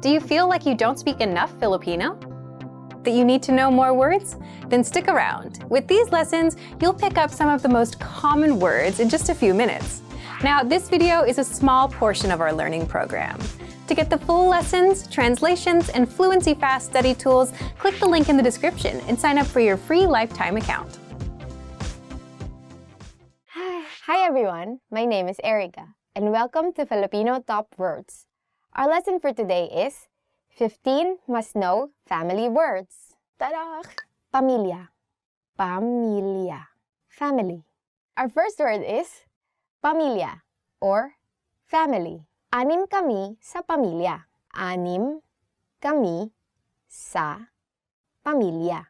Do you feel like you don't speak enough Filipino? That you need to know more words? Then stick around. With these lessons, you'll pick up some of the most common words in just a few minutes. Now, this video is a small portion of our learning program. To get the full lessons, translations, and Fluency Fast study tools, click the link in the description and sign up for your free lifetime account. Hi everyone, my name is Erica, and welcome to Filipino Top Words. Our lesson for today is 15 must-know family words. Ta-da! Pamilya. Pamilya. Family. Our first word is pamilya or family. Anim kami sa pamilya. Anim kami sa pamilya.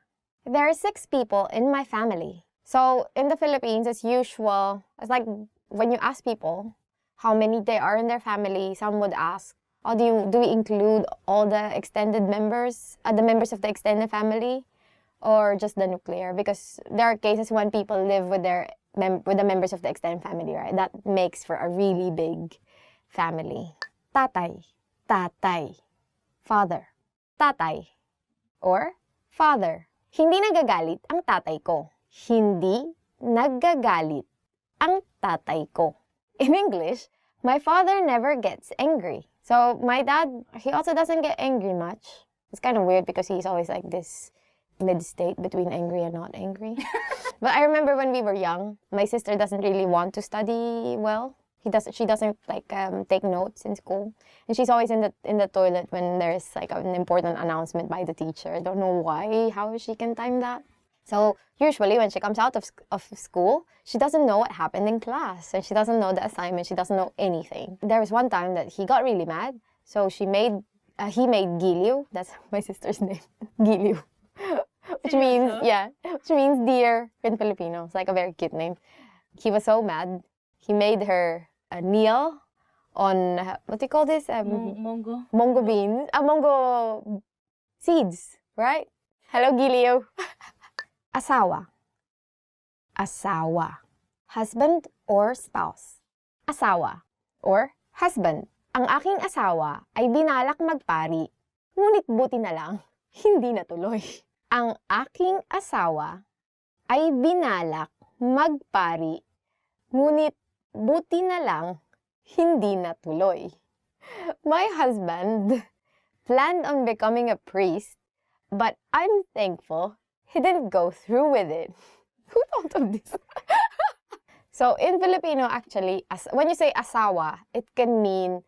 There are 6 people in my family. So in the Philippines, as usual, it's like when you ask people how many they are in their family, some would ask, oh, do we include all the extended members, the members of the extended family, or just the nuclear? Because there are cases when people live with with the members of the extended family, right? That makes for a really big family. Tatay, tatay, father. Tatay or father. Hindi nagagalit ang tatay ko. Hindi nagagalit ang tatay ko. In English, my father never gets angry. So my dad, he also doesn't get angry much. It's kind of weird because he's always like this mid-state between angry and not angry. But I remember when we were young, my sister doesn't really want to study well. She doesn't like take notes in school, and she's always in the toilet when there's like an important announcement by the teacher. I don't know why, how she can time that. So usually when she comes out of school, she doesn't know what happened in class, and she doesn't know the assignment, she doesn't know anything. There was one time that he got really mad, so he made giliw, that's my sister's name, giliw, which means dear in Filipino. It's like a very cute name. He was so mad, he made her kneel on, what do you call this? Mongo beans, mongo seeds, right? Hello, giliw. Asawa. Asawa. Husband or spouse. Asawa or husband. Ang aking asawa ay binalak magpari, ngunit buti na lang, hindi natuloy. Ang aking asawa ay binalak magpari, ngunit buti na lang, hindi natuloy. My husband planned on becoming a priest, but I'm thankful he didn't go through with it. Who thought of this? So in Filipino, actually, when you say asawa, it can mean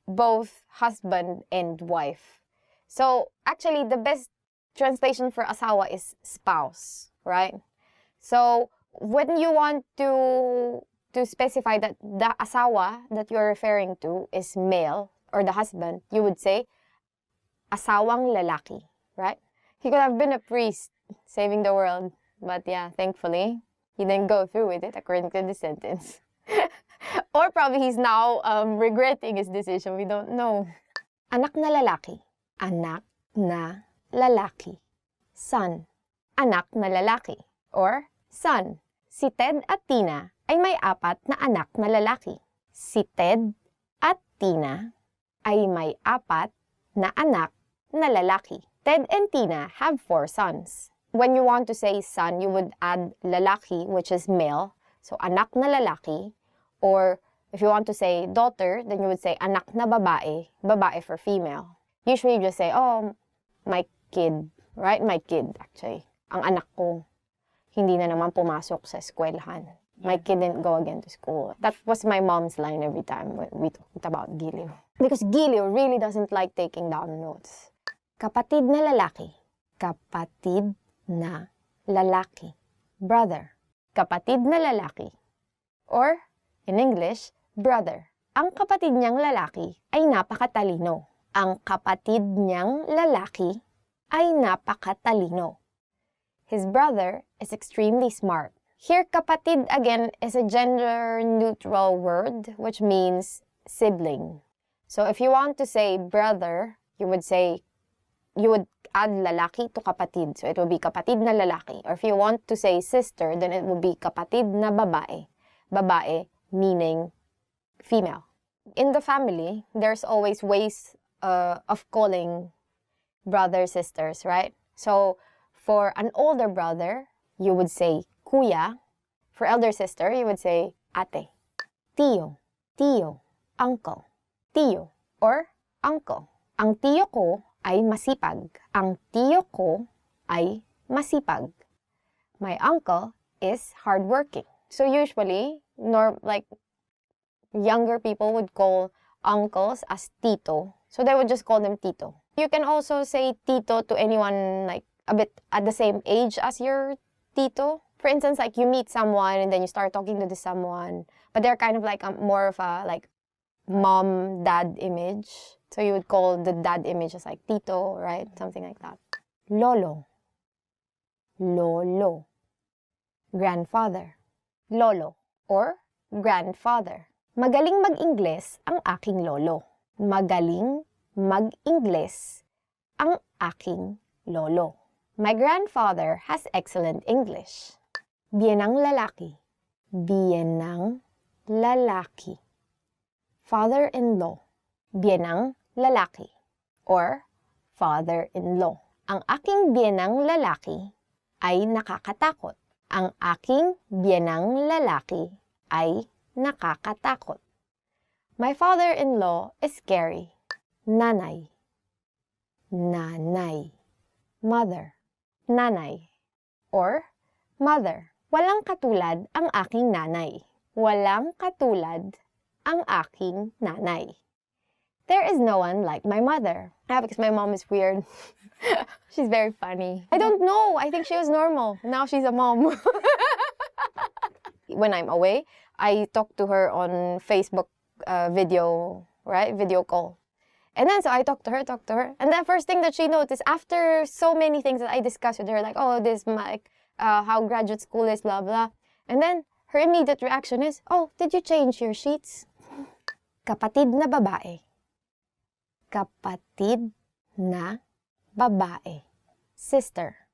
both husband and wife. So actually, the best translation for asawa is spouse, right? So when you want to specify that the asawa that you're referring to is male or the husband, you would say asawang lalaki, right? He could have been a priest saving the world, but yeah, thankfully, he didn't go through with it according to the sentence. Or probably he's now regretting his decision. We don't know. Anak na lalaki. Anak na lalaki. Son. Anak na lalaki. Or son. Si Ted at Tina ay may 4 na anak na lalaki. Si Ted at Tina ay may 4 na anak na lalaki. Ted and Tina have 4 sons. When you want to say son, you would add lalaki, which is male. So, anak na lalaki. Or, if you want to say daughter, then you would say anak na babae. Babae for female. Usually, you just say, oh, my kid. Right? My kid, actually. Ang anak ko, hindi na naman pumasok sa eskwelahan. My kid didn't go again to school. That was my mom's line every time when we talked about giliw. Because giliw really doesn't like taking down notes. Kapatid na lalaki. Kapatid na lalaki. Brother. Kapatid na lalaki. Or, in English, brother. Ang kapatid niyang lalaki ay napakatalino. Ang kapatid niyang lalaki ay napakatalino. His brother is extremely smart. Here, kapatid again is a gender-neutral word, which means sibling. So if you want to say brother, you would add lalaki to kapatid. So it would be kapatid na lalaki. Or if you want to say sister, then it would be kapatid na babae. Babae meaning female. In the family, there's always ways of calling brothers, sisters, right? So, for an older brother, you would say kuya. For elder sister, you would say ate. Tiyo, tiyo, uncle, tiyo, or uncle. Ang tiyo ko ay masipag. Ang tiyo ko ay masipag. My uncle is hardworking. So usually, younger people would call uncles as tito. So they would just call them tito. You can also say tito to anyone like a bit at the same age as your tito. For instance, like you meet someone and then you start talking to this someone, but they're kind of like more of a like mom, dad image. So you would call the dad image as like tito, right? Something like that. Lolo. Lolo. Grandfather. Lolo or grandfather. Magaling mag-Ingles ang aking lolo. Magaling mag-Ingles ang aking lolo. My grandfather has excellent English. Biyenang lalaki. Biyenang lalaki. Father-in-law. Biyenang lalaki. Or father-in-law. Ang aking biyenang lalaki ay nakakatakot. Ang aking biyenang lalaki ay nakakatakot. My father-in-law is scary. Nanay. Nanay. Mother. Nanay. Or mother. Walang katulad ang aking nanay. Walang katulad ang aking nanay. There is no one like my mother. Because my mom is weird. She's very funny. I don't know. I think she was normal. Now she's a mom. When I'm away, I talk to her on Facebook video, right? Video call. And then so I talk to her. And the first thing that she noticed after so many things that I discussed with her, like, oh, this like how graduate school is, blah, blah. And then her immediate reaction is, oh, did you change your sheets? Kapatid na babae. Kapatid na babae. Sister.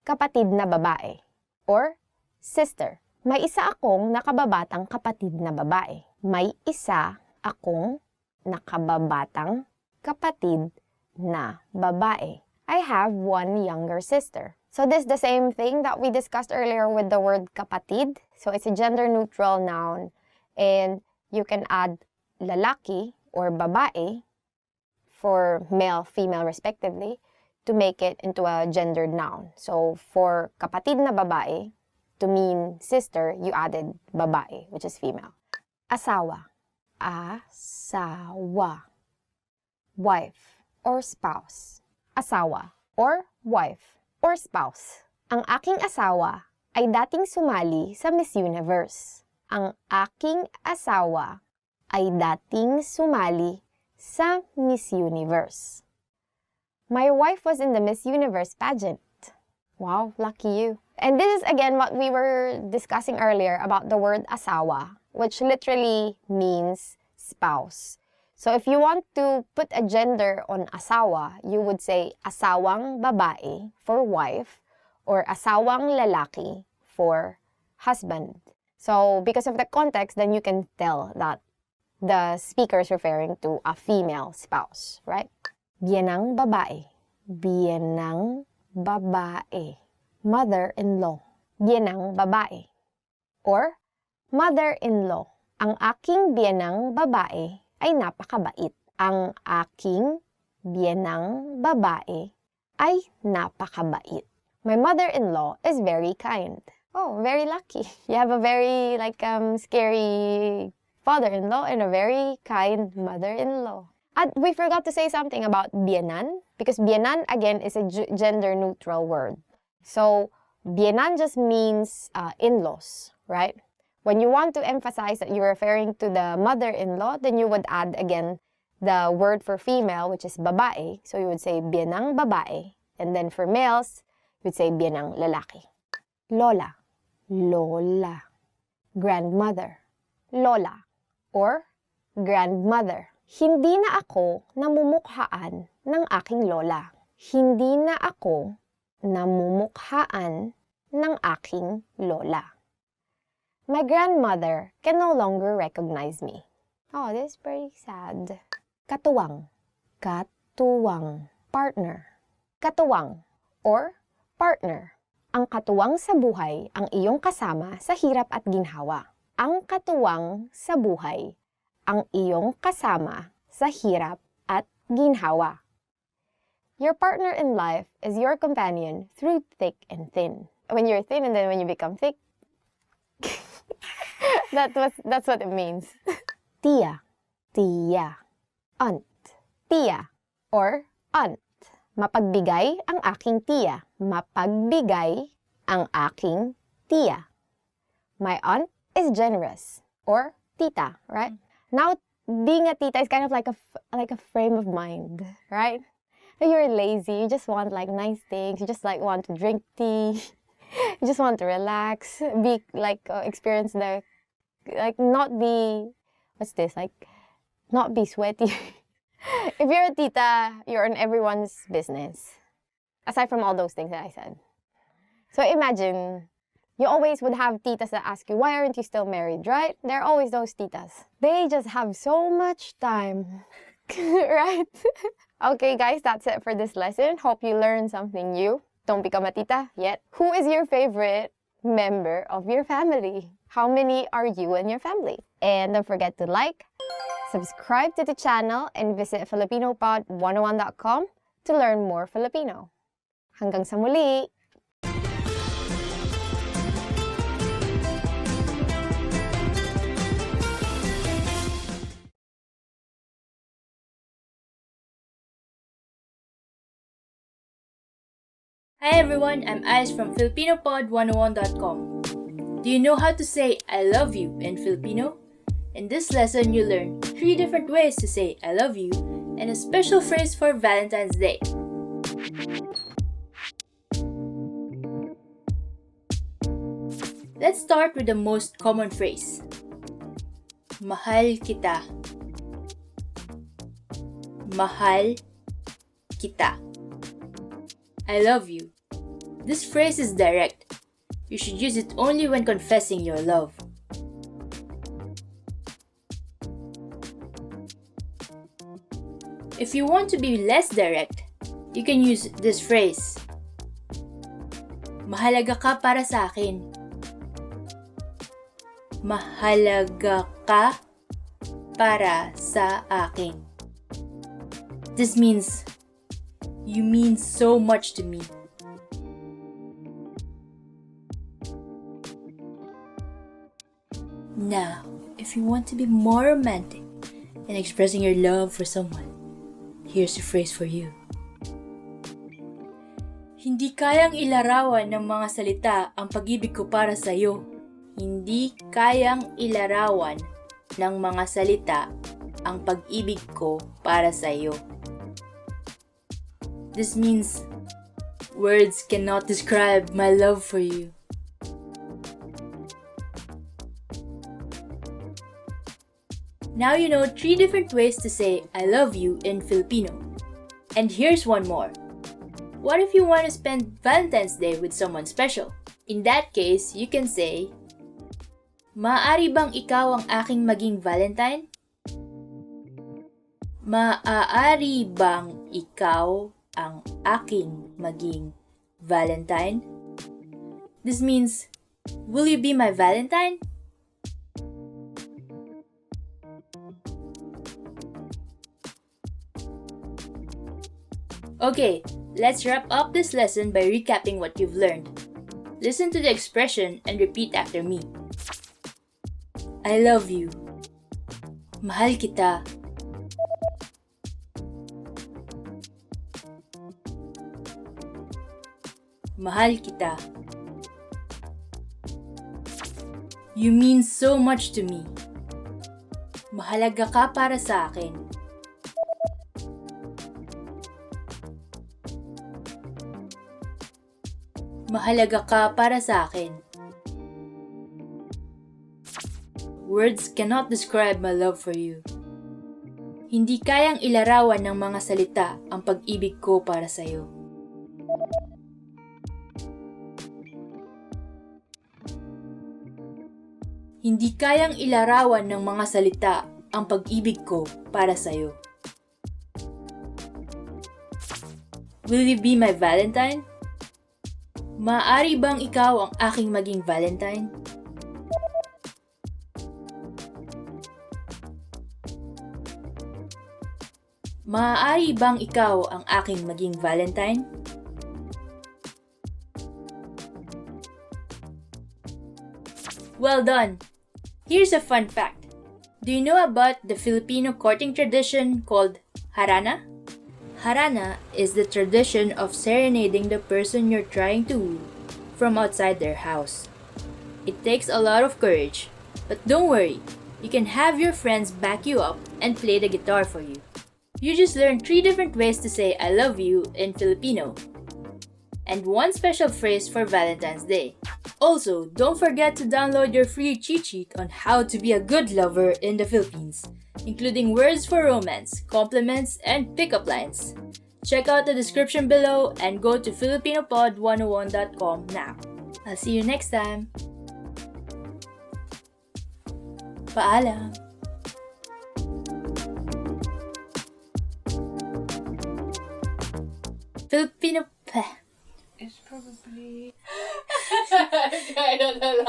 Kapatid na babae. Or sister. May isa akong nakababatang kapatid na babae. May isa akong nakababatang kapatid na babae. I have one younger sister. So this is the same thing that we discussed earlier with the word kapatid. So it's a gender-neutral noun. And you can add lalaki or babae for male, female respectively to make it into a gendered noun. So for kapatid na babae, to mean sister, you added babae, which is female. Asawa. Asawa. Wife or spouse. Asawa or wife or spouse. Ang aking asawa ay dating sumali sa Miss Universe. Ang aking asawa ay dating sumali sa Miss Universe. My wife was in the Miss Universe pageant. Wow, lucky you. And this is again what we were discussing earlier about the word asawa, which literally means spouse. So if you want to put a gender on asawa, you would say asawang babae for wife or asawang lalaki for husband. So because of the context, then you can tell that the speaker is referring to a female spouse, right? Biyenang babae. Biyenang babae. Mother-in-law. Biyenang babae. Or mother-in-law. Ang aking biyenang babae ay napakabait. Ang aking biyenang babae ay napakabait. My mother-in-law is very kind. Oh, very lucky. You have a very scary father-in-law and a very kind mother-in-law. And we forgot to say something about biyenan, because biyenan, again, is a gender-neutral word. So, biyenan just means in-laws, right? When you want to emphasize that you're referring to the mother-in-law, then you would add, again, the word for female, which is babae. So, you would say biyenang babae. And then for males, you would say biyenang lalaki. Lola. Lola. Grandmother. Lola. Or grandmother. Hindi na ako namumukhaan ng aking lola. Hindi na ako namumukhaan ng aking lola. My grandmother can no longer recognize me. Oh, this is pretty sad. Katuwang. Katuwang, partner. Katuwang or partner. Ang katuwang sa buhay ang iyong kasama sa hirap at ginhawa. Ang katuwang sa buhay ang iyong kasama sa hirap at ginhawa. Your partner in life is your companion through thick and thin. When you're thin and then when you become thick, that's what it means. Tia, tia, aunt, tia, or aunt. Mapagbigay ang aking tiya. Mapagbigay ang aking tiya. My aunt is generous, or tita, right? Now, being a tita is kind of like a frame of mind, right? You're lazy, you just want like nice things, you just like want to drink tea, you just want to relax, be like experience the not be not be sweaty. If you're a tita, you're in everyone's business. Aside from all those things that I said. So imagine, you always would have titas that ask you, why aren't you still married, right? There are always those titas. They just have so much time, right? Okay guys, that's it for this lesson. Hope you learned something new. Don't become a tita yet. Who is your favorite member of your family? How many are you and your family? And don't forget to like, subscribe to the channel, and visit FilipinoPod101.com to learn more Filipino. Hanggang sa muli! Hi everyone, I'm Ice from FilipinoPod101.com. Do you know how to say I love you in Filipino? In this lesson, you'll learn 3 different ways to say I love you and a special phrase for Valentine's Day. Let's start with the most common phrase. Mahal kita. Mahal kita. I love you. This phrase is direct. You should use it only when confessing your love. If you want to be less direct, you can use this phrase. Mahalaga ka para sa akin. Mahalaga ka para sa akin. This means you mean so much to me. Now, if you want to be more romantic in expressing your love for someone, here's a phrase for you. Hindi kayang ilarawan ng mga salita ang pag-ibig ko para sa iyo. Hindi kayang ilarawan ng mga salita ang pag-ibig ko para sa iyo. This means words cannot describe my love for you. Now you know 3 different ways to say I love you in Filipino. And here's one more. What if you want to spend Valentine's Day with someone special? In that case, you can say, maaari bang ikaw ang aking maging Valentine? Maaari bang ikaw ang aking maging Valentine? This means, will you be my Valentine? Okay, let's wrap up this lesson by recapping what you've learned. Listen to the expression and repeat after me. I love you. Mahal kita. Mahal kita. You mean so much to me. Mahalaga ka para sa akin. Mahalaga ka para sa akin. Words cannot describe my love for you. Hindi kayang ilarawan ng mga salita ang pag-ibig ko para sa iyo. Hindi kayang ilarawan ng mga salita ang pag-ibig ko para sa iyo. Will you be my Valentine? Maaari bang ikaw ang aking maging Valentine? Maaari bang ikaw ang aking maging Valentine? Well done! Here's a fun fact. Do you know about the Filipino courting tradition called harana? Harana is the tradition of serenading the person you're trying to woo from outside their house. It takes a lot of courage, but don't worry, you can have your friends back you up and play the guitar for you. You just learned 3 different ways to say I love you in Filipino, and 1 special phrase for Valentine's Day. Also, don't forget to download your free cheat sheet on how to be a good lover in the Philippines, including words for romance, compliments, and pickup lines. Check out the description below and go to filipinopod101.com now. I'll see you next time. Paalam! Filipino It's probably. I don't know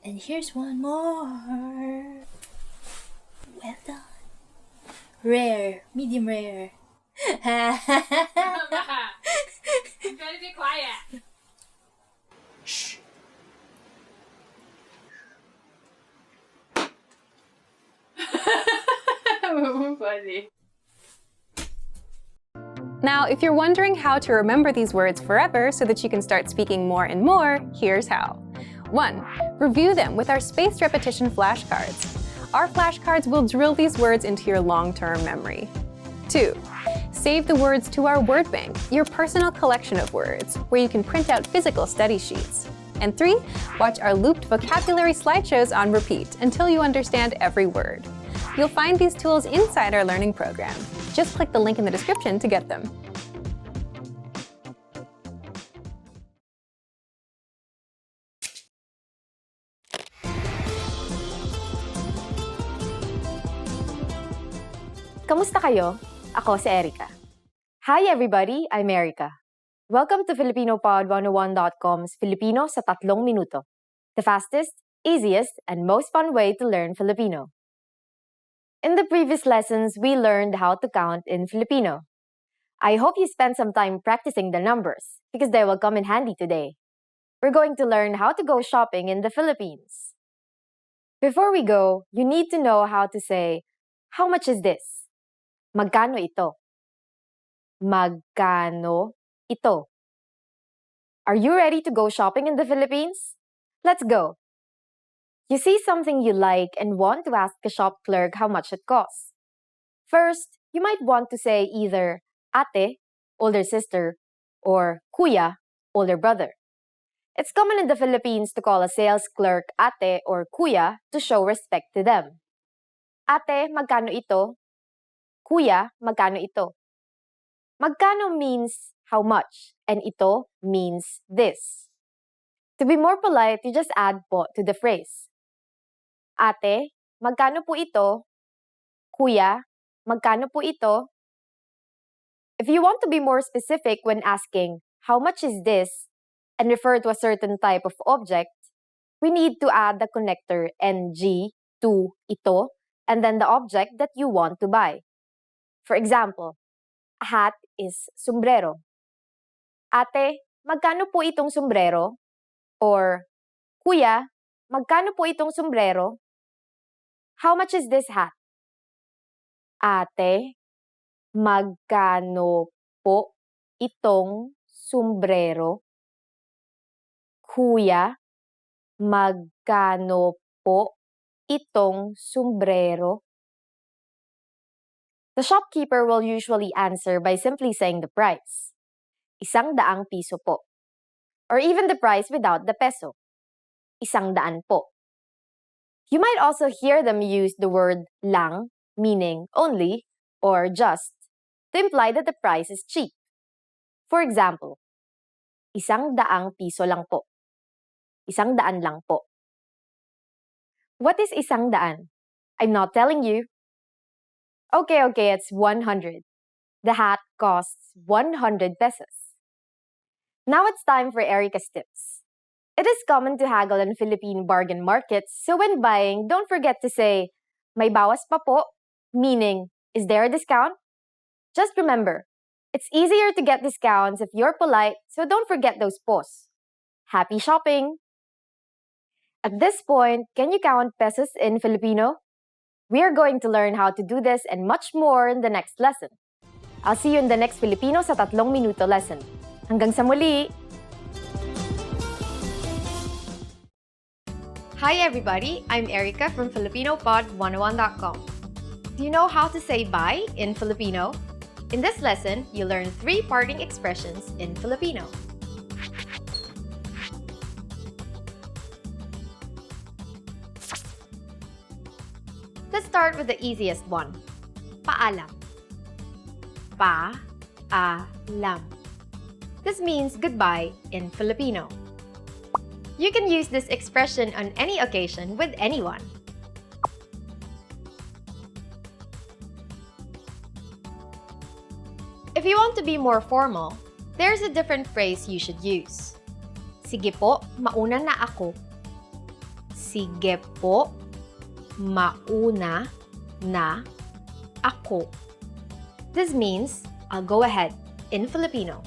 And here's one more. Well done. Rare, medium rare. You better be quiet. Funny. Now, if you're wondering how to remember these words forever so that you can start speaking more and more, here's how. 1. Review them with our spaced repetition flashcards. Our flashcards will drill these words into your long-term memory. 2. Save the words to our word bank, your personal collection of words, where you can print out physical study sheets. And 3. Watch our looped vocabulary slideshows on repeat until you understand every word. You'll find these tools inside our learning program. Just click the link in the description to get them. Kamusta kayo? Ako si Erica. Hi everybody, I'm Erica. Welcome to FilipinoPod101.com's Filipino sa 3 minuto. The fastest, easiest, and most fun way to learn Filipino. In the previous lessons, we learned how to count in Filipino. I hope you spent some time practicing the numbers because they will come in handy today. We're going to learn how to go shopping in the Philippines. Before we go, you need to know how to say, how much is this? Magkano ito? Magkano ito? Are you ready to go shopping in the Philippines? Let's go! You see something you like and want to ask the shop clerk how much it costs. First, you might want to say either ate, older sister, or kuya, older brother. It's common in the Philippines to call a sales clerk ate or kuya to show respect to them. Ate, magkano ito? Kuya, magkano ito? Magkano means how much, and ito means this. To be more polite, you just add po to the phrase. Ate, magkano po ito? Kuya, magkano po ito? If you want to be more specific when asking, how much is this, and refer to a certain type of object, we need to add the connector ng to ito, and then the object that you want to buy. For example, a hat is sombrero. Ate, magkano po itong sombrero? Or, Kuya, magkano po itong sombrero? How much is this hat? Ate, magkano po itong sombrero? Kuya, magkano po itong sombrero? The shopkeeper will usually answer by simply saying the price. 100 piso po. Or even the price without the peso. 100 po. You might also hear them use the word lang, meaning only, or just, to imply that the price is cheap. For example, 100 piso lang po. 100 lang po. What is 100? I'm not telling you. Okay, it's 100. The hat costs 100 pesos. Now it's time for Erica's tips. It is common to haggle in Philippine bargain markets, so when buying, don't forget to say, may bawas pa po, meaning, is there a discount? Just remember, it's easier to get discounts if you're polite, so don't forget those pos. Happy shopping! At this point, can you count pesos in Filipino? We are going to learn how to do this and much more in the next lesson. I'll see you in the next Filipino sa 3 minuto lesson. Hanggang sa muli! Hi everybody, I'm Erica from FilipinoPod101.com. Do you know how to say bye in Filipino? In this lesson, you'll learn 3 parting expressions in Filipino. Let's start with the easiest one. Paalam. Pa-a-lam. This means goodbye in Filipino. You can use this expression on any occasion with anyone. If you want to be more formal, there's a different phrase you should use. Sige po, mauna na ako. Sige po, mauna na ako. This means, I'll go ahead, in Filipino.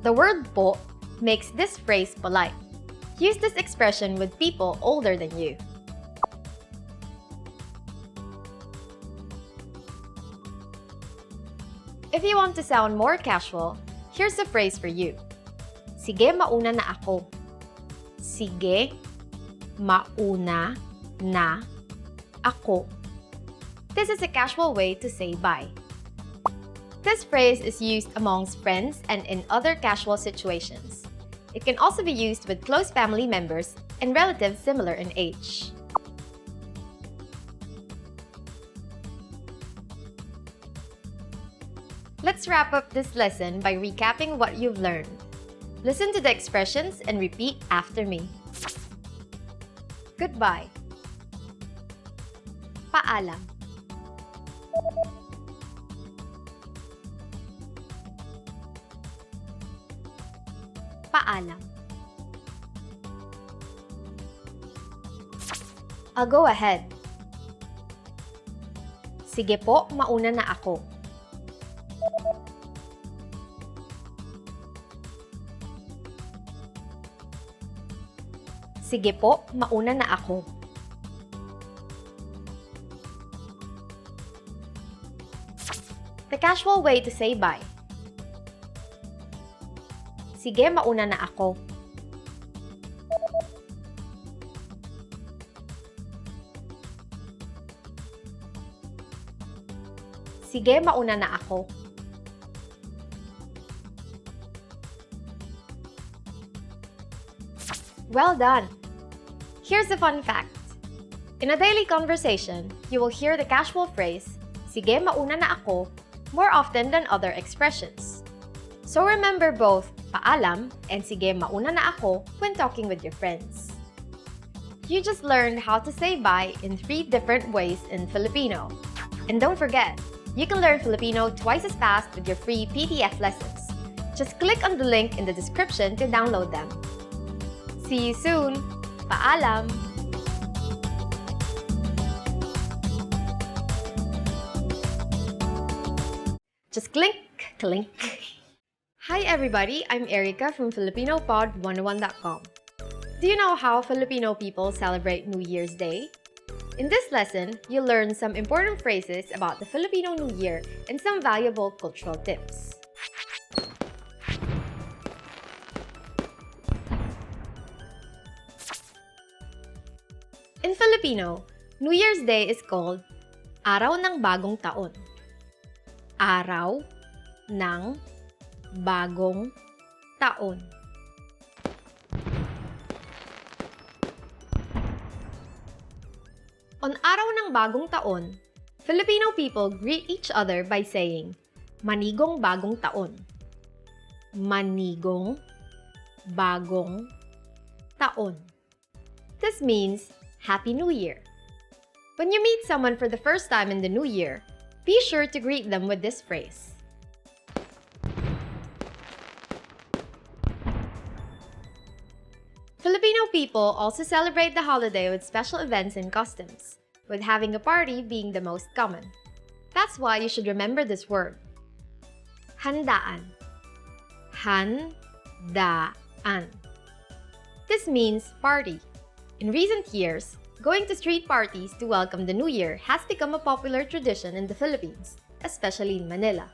The word po makes this phrase polite. Use this expression with people older than you. If you want to sound more casual, here's a phrase for you. Sige, mauna na ako. Sige, mauna na ako. This is a casual way to say bye. This phrase is used amongst friends and in other casual situations. It can also be used with close family members and relatives similar in age. Let's wrap up this lesson by recapping what you've learned. Listen to the expressions and repeat after me. Goodbye. Paalam. Paalam. I'll go ahead. Sige po, mauna na ako. Sige po, mauna na ako. The casual way to say bye. Sige, mauna na ako. Sige, mauna na ako. Well done! Here's a fun fact. In a daily conversation, you will hear the casual phrase, sige, mauna na ako, more often than other expressions. So remember both paalam and sige, mauna na ako when talking with your friends. You just learned how to say bye in 3 different ways in Filipino. And don't forget, you can learn Filipino twice as fast with your free PDF lessons. Just click on the link in the description to download them. See you soon! Paalam! Just clink, clink. Hi everybody, I'm Erica from FilipinoPod101.com. Do you know how Filipino people celebrate New Year's Day? In this lesson, you'll learn some important phrases about the Filipino New Year and some valuable cultural tips. In Filipino, New Year's Day is called Araw ng Bagong Taon. Araw ng Bagong Taon. On Araw ng Bagong Taon, Filipino people greet each other by saying, Manigong Bagong Taon. Manigong Bagong Taon. This means Happy New Year. When you meet someone for the first time in the new year, be sure to greet them with this phrase. Filipino people also celebrate the holiday with special events and customs, with having a party being the most common. That's why you should remember this word. Handaan. Handaan. This means party. In recent years, going to street parties to welcome the new year has become a popular tradition in the Philippines, especially in Manila.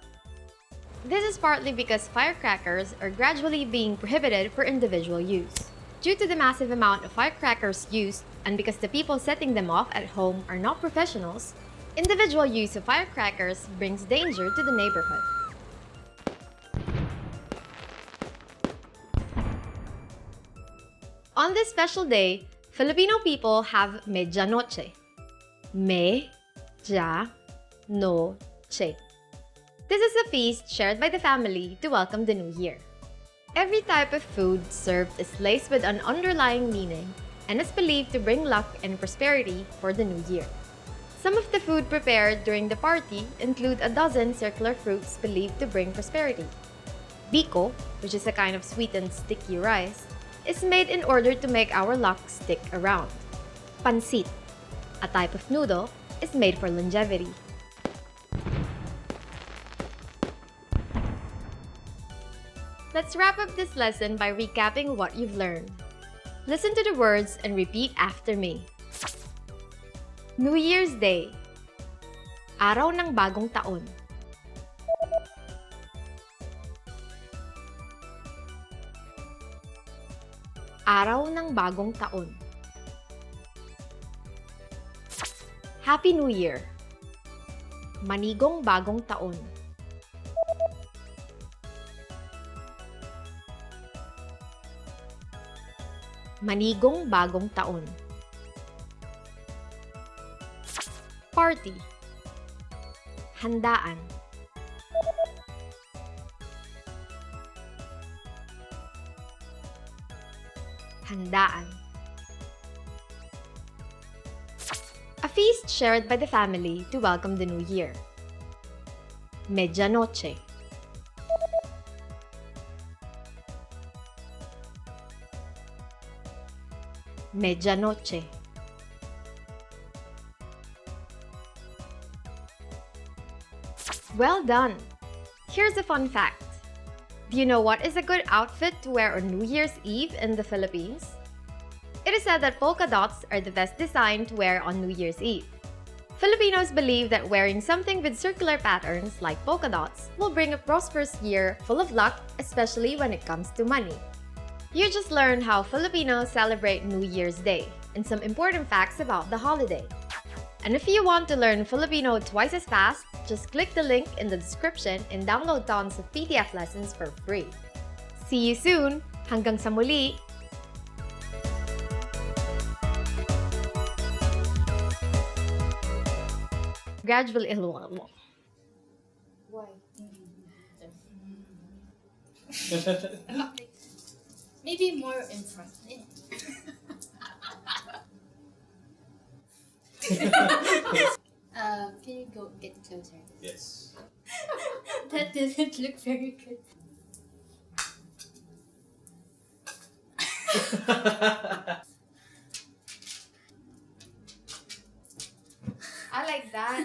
This is partly because firecrackers are gradually being prohibited for individual use. Due to the massive amount of firecrackers used and because the people setting them off at home are not professionals, individual use of firecrackers brings danger to the neighborhood. On this special day, Filipino people have Medianoche. Medianoche. This is a feast shared by the family to welcome the new year. Every type of food served is laced with an underlying meaning and is believed to bring luck and prosperity for the new year. Some of the food prepared during the party include a dozen circular fruits believed to bring prosperity. Biko, which is a kind of sweetened sticky rice, is made in order to make our luck stick around. Pansit, a type of noodle, is made for longevity. Let's wrap up this lesson by recapping what you've learned. Listen to the words and repeat after me. New Year's Day. Araw ng bagong taon. Araw ng bagong taon. Happy New Year. Manigong bagong taon. Manigong bagong taon. Party. Handaan. Handaan. A feast shared by the family to welcome the new year. Medianoche. Medianoche. Well done! Here's a fun fact. Do you know what is a good outfit to wear on New Year's Eve in the Philippines? It is said that polka dots are the best design to wear on New Year's Eve. Filipinos believe that wearing something with circular patterns like polka dots will bring a prosperous year full of luck, especially when it comes to money. You just learned how Filipinos celebrate New Year's Day and some important facts about the holiday. And if you want to learn Filipino twice as fast, just click the link in the description and download tons of PDF lessons for free. See you soon! Hanggang sa muli! Gradually, Why? Maybe more in front. Can you go get closer? Yes. That didn't look very good. I like that.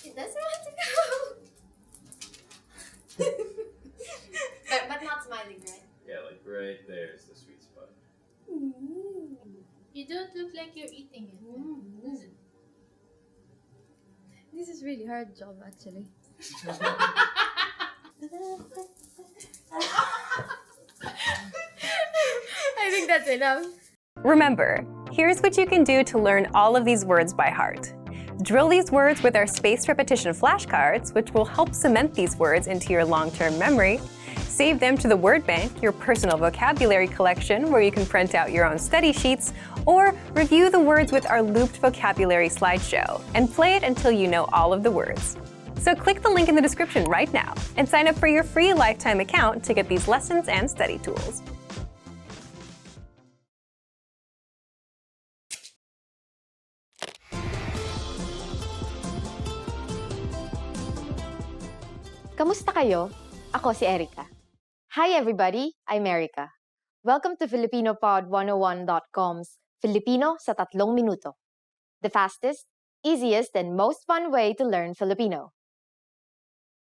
It doesn't want to go. But not smiling, right? Yeah, like right there's the sweet spot. You don't look like you're eating it. This is really hard job actually. I think that's enough. Remember, here's what you can do to learn all of these words by heart. Drill these words with our spaced repetition flashcards, which will help cement these words into your long-term memory. Save them to the word bank, your personal vocabulary collection, where you can print out your own study sheets, or review the words with our looped vocabulary slideshow, and play it until you know all of the words. So click the link in the description right now and sign up for your free lifetime account to get these lessons and study tools. Kamusta kayo? Ako si Erica. Hi everybody, I'm Erica. Welcome to FilipinoPod101.com's Filipino sa 3 minuto. The fastest, easiest, and most fun way to learn Filipino.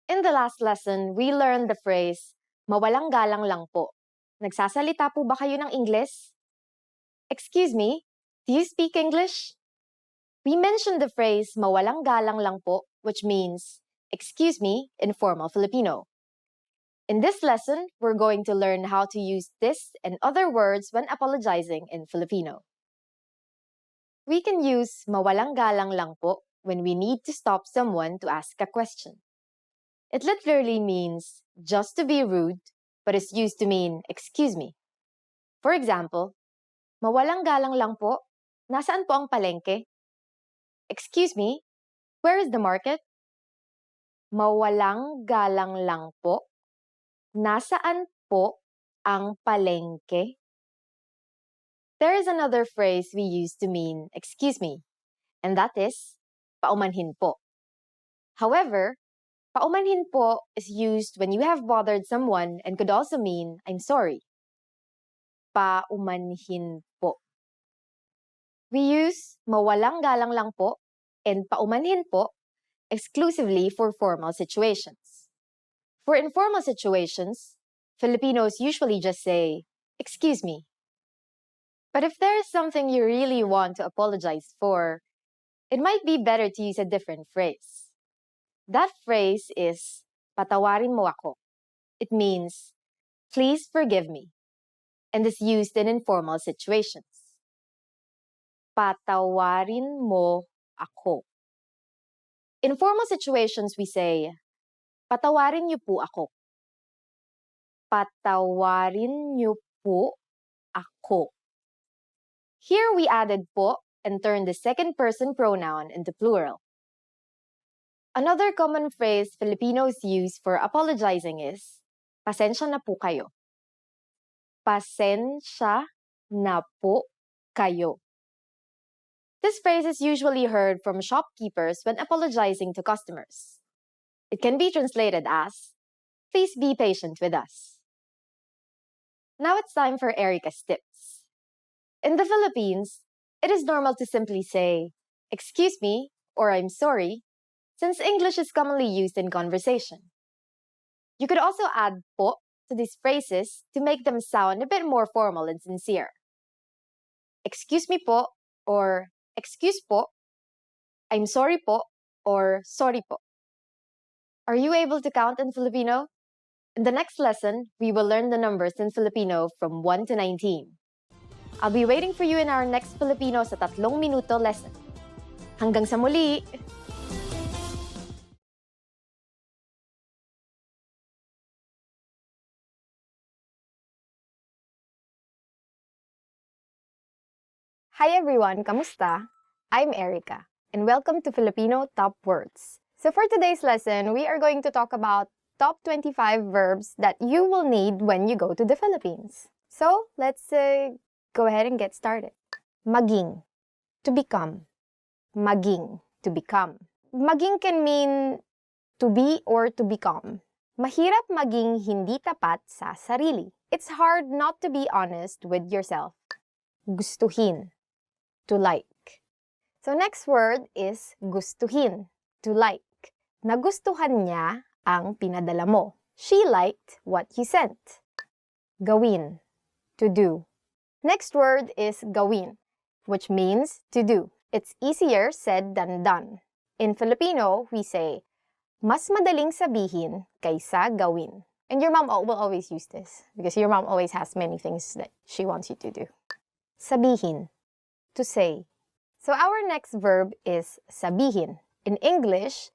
In the last lesson, we learned the phrase, mawalang galang lang po. Nagsasalita po ba kayo ng Ingles? Excuse me, do you speak English? We mentioned the phrase, mawalang galang lang po, which means, excuse me, in formal Filipino. In this lesson, we're going to learn how to use this and other words when apologizing in Filipino. We can use mawalang galang lang po when we need to stop someone to ask a question. It literally means just to be rude, but is used to mean excuse me. For example, mawalang galang lang po, nasaan po ang palengke? Excuse me, where is the market? Mawalang galang lang po, nasaan po ang palengke? There is another phrase we use to mean excuse me, and that is paumanhin po. However, paumanhin po is used when you have bothered someone and could also mean I'm sorry. Paumanhin po. We use mawalang galang lang po and paumanhin po exclusively for formal situations. For informal situations, Filipinos usually just say, excuse me. But if there is something you really want to apologize for, it might be better to use a different phrase. That phrase is, patawarin mo ako. It means, please forgive me, and is used in informal situations. Patawarin mo ako. In formal situations, we say, patawarin niyo po ako. Patawarin niyo po ako. Here we added po and turned the second person pronoun into plural. Another common phrase Filipinos use for apologizing is, pasensya na po kayo. Pasensya na po kayo. This phrase is usually heard from shopkeepers when apologizing to customers. It can be translated as, please be patient with us. Now it's time for Erica's tips. In the Philippines, it is normal to simply say, excuse me, or I'm sorry, since English is commonly used in conversation. You could also add po to these phrases to make them sound a bit more formal and sincere. Excuse me po, or excuse po, I'm sorry po, or sorry po. Are you able to count in Filipino? In the next lesson, we will learn the numbers in Filipino from 1 to 19. I'll be waiting for you in our next Filipino sa 3 minuto lesson. Hanggang sa muli! Hi everyone, kamusta? I'm Erica, and welcome to Filipino Top Words. So for today's lesson, we are going to talk about top 25 verbs that you will need when you go to the Philippines. So let's go ahead and get started. Maging, to become. Maging, to become. Maging can mean to be or to become. Mahirap maging hindi tapat sa sarili. It's hard not to be honest with yourself. Gustuhin, to like. So next word is gustuhin, to like. Nagustuhan niya ang pinadala mo. She liked what you sent. Gawin, to do. Next word is gawin, which means to do. It's easier said than done. In Filipino, we say, mas madaling sabihin kaysa gawin. And your mom will always use this because your mom always has many things that she wants you to do. Sabihin, to say. So our next verb is sabihin. In English,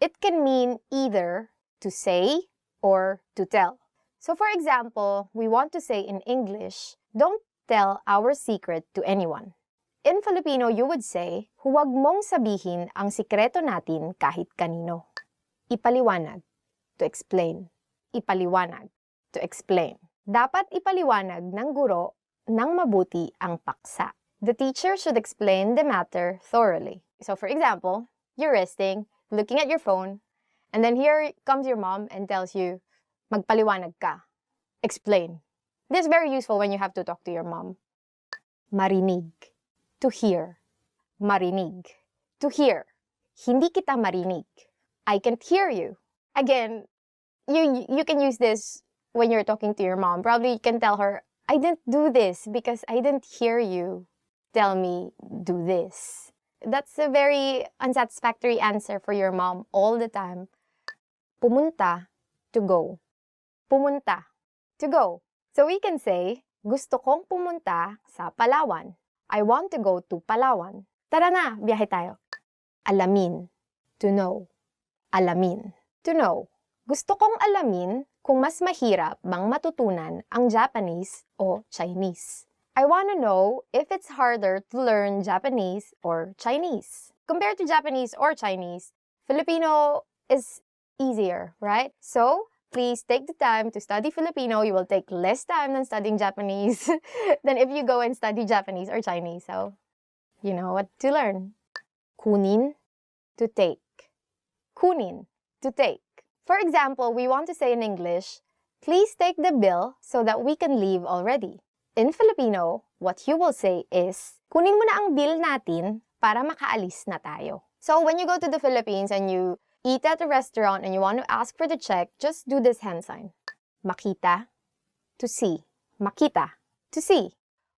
it can mean either to say or to tell. So for example, we want to say in English, don't tell our secret to anyone. In Filipino, you would say, huwag mong sabihin ang sikreto natin kahit kanino. Ipaliwanag, to explain. Ipaliwanag, to explain. Dapat ipaliwanag ng guro ng mabuti ang paksa. The teacher should explain the matter thoroughly. So for example, you're resting, looking at your phone, And then here comes your mom and tells you, magpaliwanag ka. Explain. This is very useful when you have to talk to your mom. Marinig. To hear. Marinig. To hear. Hindi kita marinig. I can't hear you. Again, you can use this when you're talking to your mom. Probably you can tell her, I didn't do this because I didn't hear you tell me do this. That's a very unsatisfactory answer for your mom all the time. Pumunta, to go. Pumunta, to go. So we can say, gusto kong pumunta sa Palawan. I want to go to Palawan. Tara na, biyahe tayo. Alamin, to know. Alamin, to know. Gusto kong alamin kung mas mahirap bang matutunan ang Japanese o Chinese. I want to know if it's harder to learn Japanese or Chinese. Compared to Japanese or Chinese, Filipino is easier, right? So, please take the time to study Filipino. You will take less time than studying Japanese than if you go and study Japanese or Chinese. So, you know what to learn. Kunin, to take. Kunin, to take. For example, we want to say in English, please take the bill so that we can leave already. In Filipino, what you will say is, kunin mo na ang bill natin para makaalis na tayo. So when you go to the Philippines and you eat at a restaurant and you want to ask for the check, just do this hand sign. Makita, to see. Makita, to see.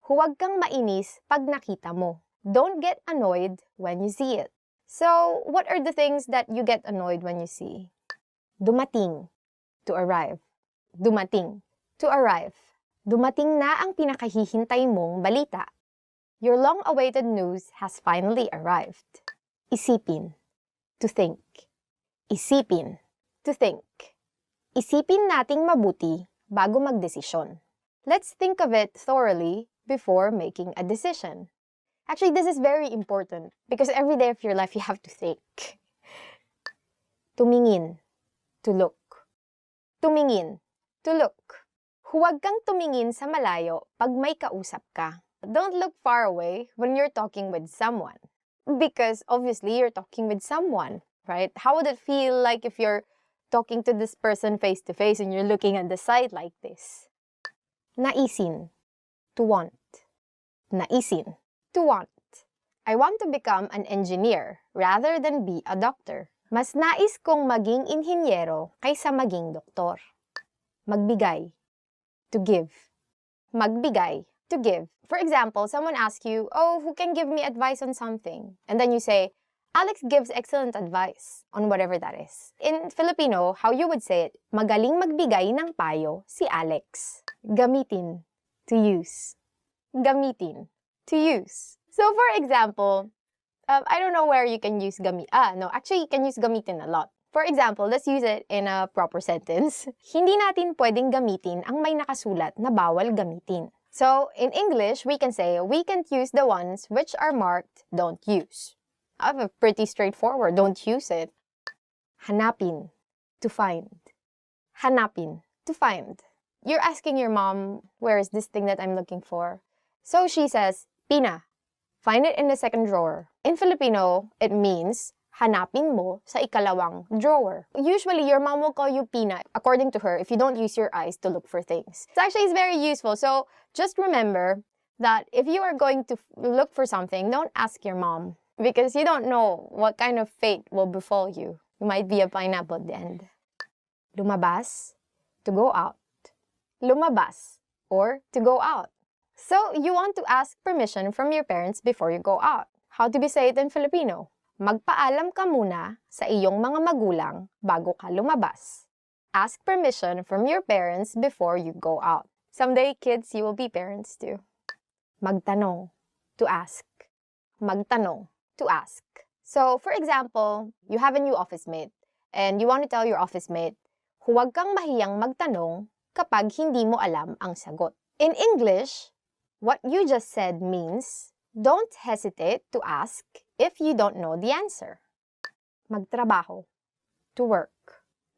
Huwag kang mainis pag nakita mo. Don't get annoyed when you see it. So, what are the things that you get annoyed when you see? Dumating, to arrive. Dumating, to arrive. Dumating na ang pinakahihintay mong balita. Your long-awaited news has finally arrived. Isipin, to think. Isipin, to think. Isipin nating mabuti bago magdesisyon. Let's think of it thoroughly before making a decision. Actually, this is very important because every day of your life you have to think. Tumingin, to look. Tumingin, to look. Huwag kang tumingin sa malayo pag may kausap ka. Don't look far away when you're talking with someone. Because obviously you're talking with someone, right? How would it feel like if you're talking to this person face to face and you're looking at the side like this? Naisin, to want. Naisin, to want. I want to become an engineer rather than be a doctor. Mas nais kong maging inhinyero kaysa maging doktor. Magbigay, to give. Magbigay, to give. For example, someone asks you, oh, who can give me advice on something? And then you say, Alex gives excellent advice on whatever that is. In Filipino, how you would say it, magaling magbigay ng payo si Alex. Gamitin, to use. Gamitin, to use. So for example, I don't know where you can use actually you can use gamitin a lot. For example, let's use it in a proper sentence. Hindi natin pwedeng gamitin ang may nakasulat na bawal gamitin. So, in English, we can say, we can't use the ones which are marked don't use. I have a pretty straightforward, don't use it. Hanapin, to find. Hanapin, to find. You're asking your mom, where is this thing that I'm looking for? So she says, Pina, find it in the second drawer. In Filipino, it means, hanapin mo sa ikalawang drawer. Usually, your mom will call you Pina, according to her, if you don't use your eyes to look for things. It's actually very useful. So, just remember that if you are going to look for something, don't ask your mom. Because you don't know what kind of fate will befall you. You might be a pineapple at the end. Lumabas, to go out. Lumabas, or to go out. So, you want to ask permission from your parents before you go out. How do we say it in Filipino? Magpaalam ka muna sa iyong mga magulang bago ka lumabas. Ask permission from your parents before you go out. Someday, kids, you will be parents too. Magtanong, to ask. Magtanong, to ask. So, for example, you have a new office mate and you want to tell your office mate, huwag kang mahiyang magtanong kapag hindi mo alam ang sagot. In English, what you just said means, don't hesitate to ask if you don't know the answer. Magtrabaho, to work.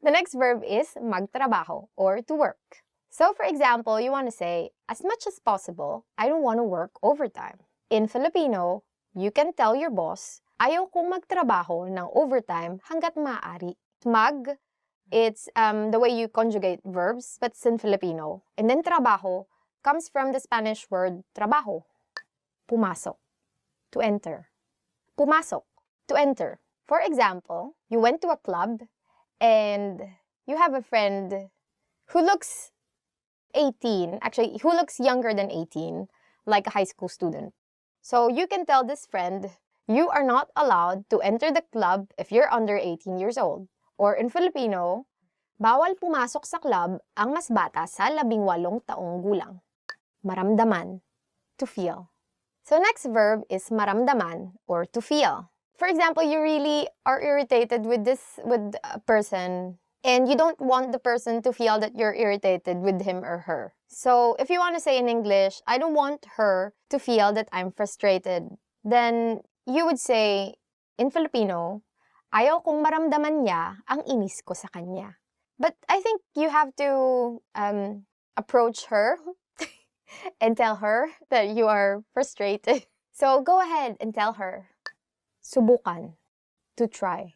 The next verb is magtrabaho, or to work. So, for example, you want to say, as much as possible, I don't want to work overtime. In Filipino, you can tell your boss, ayaw kong magtrabaho ng overtime hanggat maaari. Mag, it's the way you conjugate verbs, but it's in Filipino. And then trabajo comes from the Spanish word trabajo. Pumasok, to enter. Pumasok, to enter. For example, you went to a club and you have a friend who looks 18, actually, who looks younger than 18, like a high school student. So you can tell this friend, you are not allowed to enter the club if you're under 18 years old. Or in Filipino, bawal pumasok sa club ang mas bata sa 18 taong gulang. Maramdaman, to feel. So next verb is maramdaman or to feel. For example, you really are irritated with a person and you don't want the person to feel that you're irritated with him or her. So if you want to say in English, I don't want her to feel that I'm frustrated, then you would say in Filipino, ayaw kong maramdaman niya ang inis ko sa kanya. But I think you have to approach her and tell her that you are frustrated. So go ahead and tell her. Subukan, to try.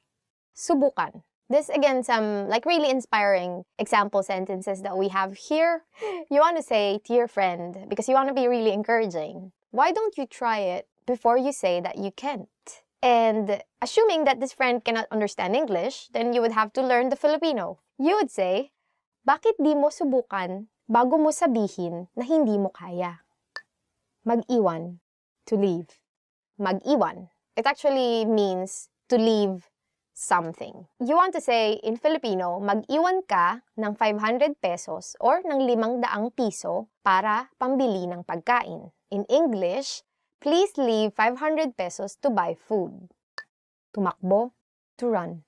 Subukan. This again, some like really inspiring example sentences that we have here. You want to say to your friend, because you want to be really encouraging, why don't you try it before you say that you can't? And assuming that this friend cannot understand English, then you would have to learn the Filipino. You would say, bakit di mo subukan bago mo sabihin na hindi mo kaya? Mag-iwan, to leave. Mag-iwan. It actually means to leave something. You want to say in Filipino, mag-iwan ka ng 500 pesos or ng 500 piso para pambili ng pagkain. In English, please leave 500 pesos to buy food. Tumakbo, to run.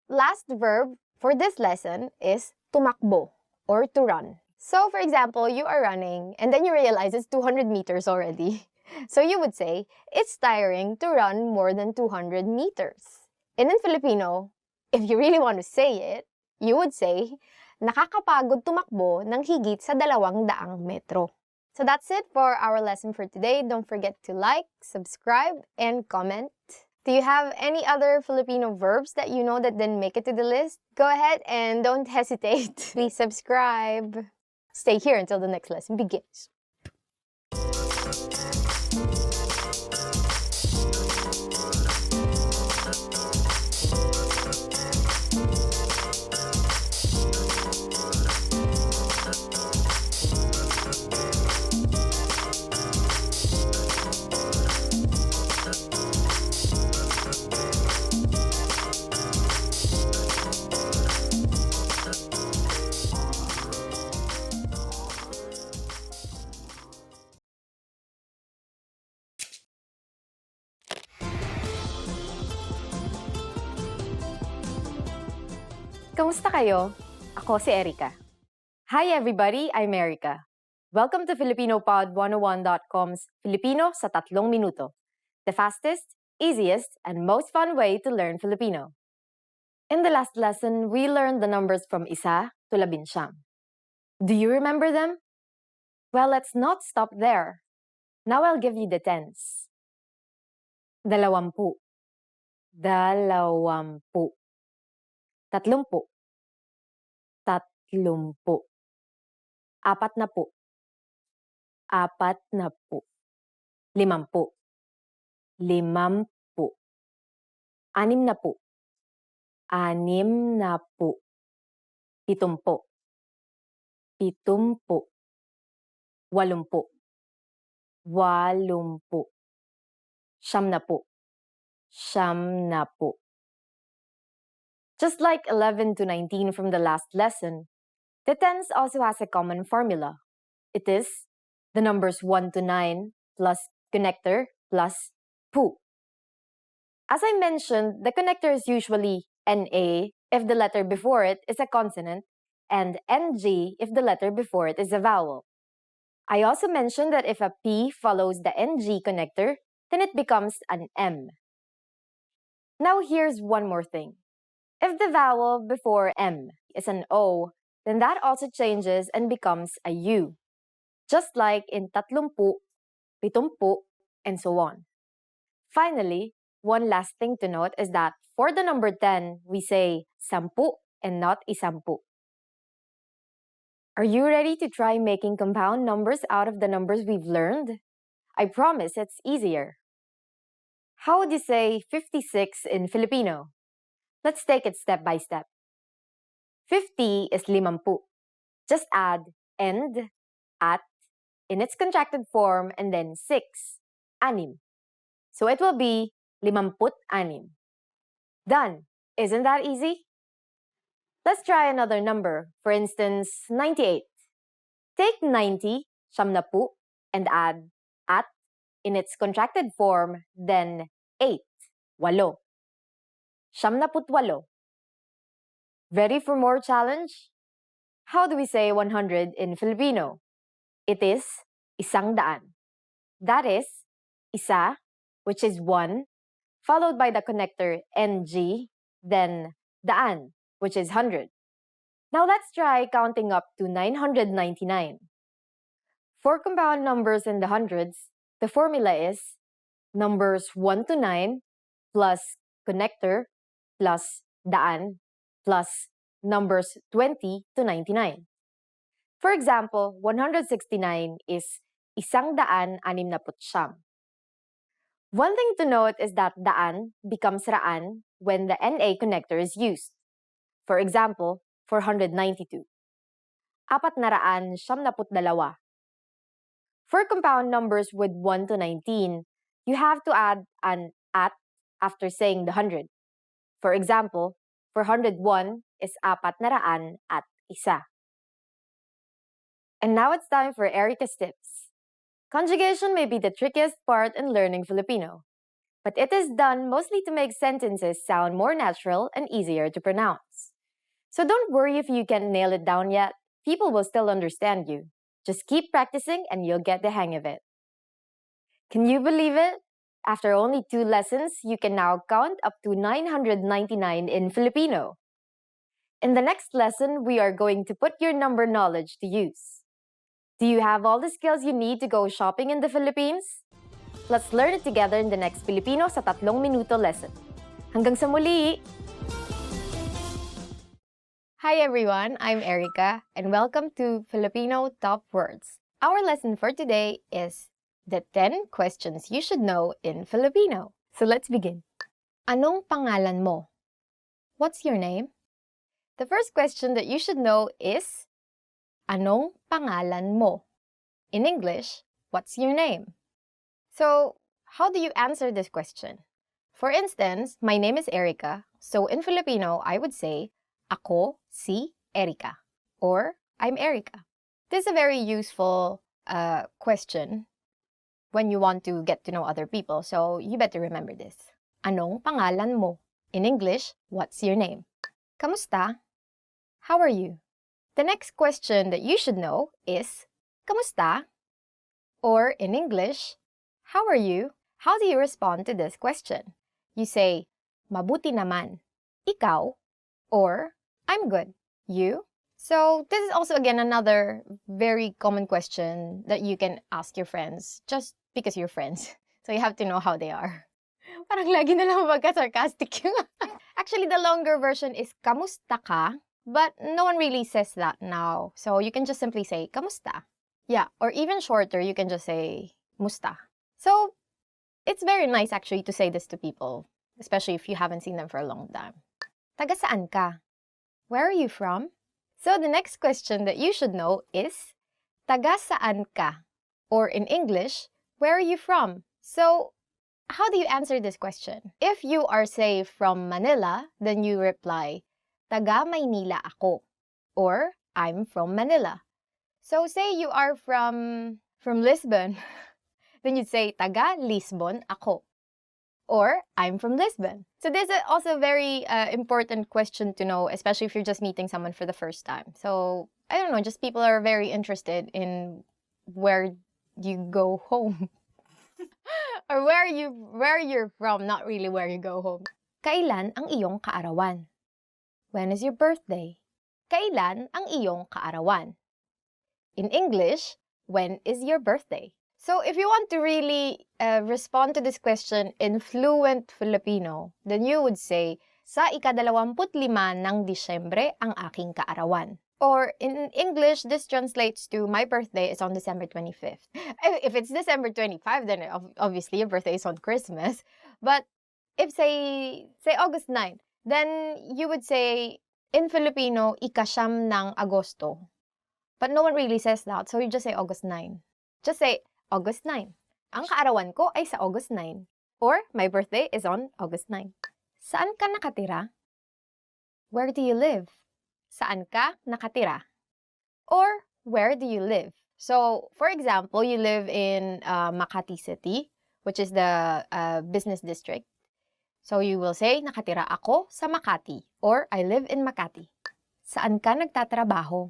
Last verb for this lesson is tumakbo or to run. So for example, you are running and then you realize it's 200 meters already. So you would say, it's tiring to run more than 200 meters. And in Filipino, if you really want to say it, you would say, nakakapagod tumakbo ng higit sa 200 metro. So that's it for our lesson for today. Don't forget to like, subscribe, and comment. Do you have any other Filipino verbs that you know that didn't make it to the list? Go ahead and don't hesitate. Please subscribe. Stay here until the next lesson begins. Kamusta kayo? Ako si Erica. Hi everybody, I'm Erica. Welcome to FilipinoPod101.com's Filipino sa 3 minuto. The fastest, easiest, and most fun way to learn Filipino. In the last lesson, we learned the numbers from 1 to 19. Do you remember them? Well, let's not stop there. Now I'll give you the tens. 20. 20. 30. 30. 40. 40. 50. 50. 60. 60. 70. 70. 80. 80. 90. 90. Just like 11 to 19 from the last lesson, the tens also has a common formula. It is the numbers 1 to 9 plus connector plus pu. As I mentioned, the connector is usually NA if the letter before it is a consonant and NG if the letter before it is a vowel. I also mentioned that if a P follows the NG connector, then it becomes an M. Now here's one more thing. If the vowel before M is an O, then that also changes and becomes a U. Just like in 30, 70, and so on. Finally, one last thing to note is that for the number 10, we say sampu and not isampu. Are you ready to try making compound numbers out of the numbers we've learned? I promise it's easier. How would you say 56 in Filipino? Let's take it step by step. 50 is limampu. Just add and, at, in its contracted form, and then 6, anim. So it will be limamput anim. Done. Isn't that easy? Let's try another number. For instance, 98. Take 90, siyamnapu, and add at, in its contracted form, then 8, walo. Siyamnaput walo. Ready for more challenge? How do we say 100 in Filipino? It is isang daan. That is, isa, which is 1, followed by the connector NG, then daan, which is 100. Now let's try counting up to 999. For compound numbers in the hundreds, the formula is numbers 1 to 9 plus connector plus daan plus numbers 20 to 99. For example, 169 is isang daan anim na putsyam. One thing to note is that daan becomes raan when the NA connector is used. For example, 492. Apat na raan siyamnaput dalawa. For compound numbers with 1 to 19, you have to add an at after saying the 100. For example, 401 is apat na raan at isa. And now it's time for Erica's tips. Conjugation may be the trickiest part in learning Filipino, but it is done mostly to make sentences sound more natural and easier to pronounce. So don't worry if you can't nail it down yet. People will still understand you. Just keep practicing and you'll get the hang of it. Can you believe it? After only 2 lessons, you can now count up to 999 in Filipino. In the next lesson, we are going to put your number knowledge to use. Do you have all the skills you need to go shopping in the Philippines? Let's learn it together in the next Filipino sa 3 minuto lesson. Hanggang sa muli! Hi everyone, I'm Erica and welcome to Filipino Top Words. Our lesson for today is the 10 questions you should know in Filipino. So let's begin. Anong pangalan mo? What's your name? The first question that you should know is Anong pangalan mo? In English, what's your name? So, how do you answer this question? For instance, my name is Erica. So in Filipino, I would say Ako si Erica or I'm Erica. This is a very useful question when you want to get to know other people. So you better remember this. Anong pangalan mo? In English, what's your name? Kamusta? How are you? The next question that you should know is Kamusta? Or in English, how are you? How do you respond to this question? You say, Mabuti naman. Ikaw? Or, I'm good. You? So this is also again another very common question that you can ask your friends just because you're friends. So you have to know how they are. Parang lagi na lang magka-sarcastic yung... Actually, the longer version is Kamusta ka? But no one really says that now. So you can just simply say, Kamusta? Yeah, or even shorter, you can just say, Musta. So it's very nice actually to say this to people, especially if you haven't seen them for a long time. Taga saan ka? Where are you from? So the next question that you should know is, Taga saan ka? Or in English, where are you from? So how do you answer this question? If you are, say, from Manila, then you reply, Taga Maynila ako, or I'm from Manila. So say you are from Lisbon, then you'd say Taga Lisbon ako, or I'm from Lisbon. So this is also a very important question to know, especially if you're just meeting someone for the first time. So I don't know, just people are very interested in where you go home. Or where you're from, not really where you go home. Kailan ang iyong kaarawan? When is your birthday? Kailan ang iyong kaarawan? In English, when is your birthday? So if you want to really respond to this question in fluent Filipino, then you would say, sa ika-25 ng Disyembre ang aking kaarawan. Or in English, this translates to my birthday is on December 25th. If it's December 25, then obviously your birthday is on Christmas. But if say August 9, then you would say in Filipino, ika-siyam ng Agosto. But no one really says that, so you just say August 9. Just say August 9. Ang kaarawan ko ay sa August 9. Or my birthday is on August 9. Saan ka nakatira? Where do you live? Saan ka nakatira? Or where do you live? So, for example, you live in Makati City, which is the business district. So you will say, nakatira ako sa Makati. Or I live in Makati. Saan ka nagtatrabaho?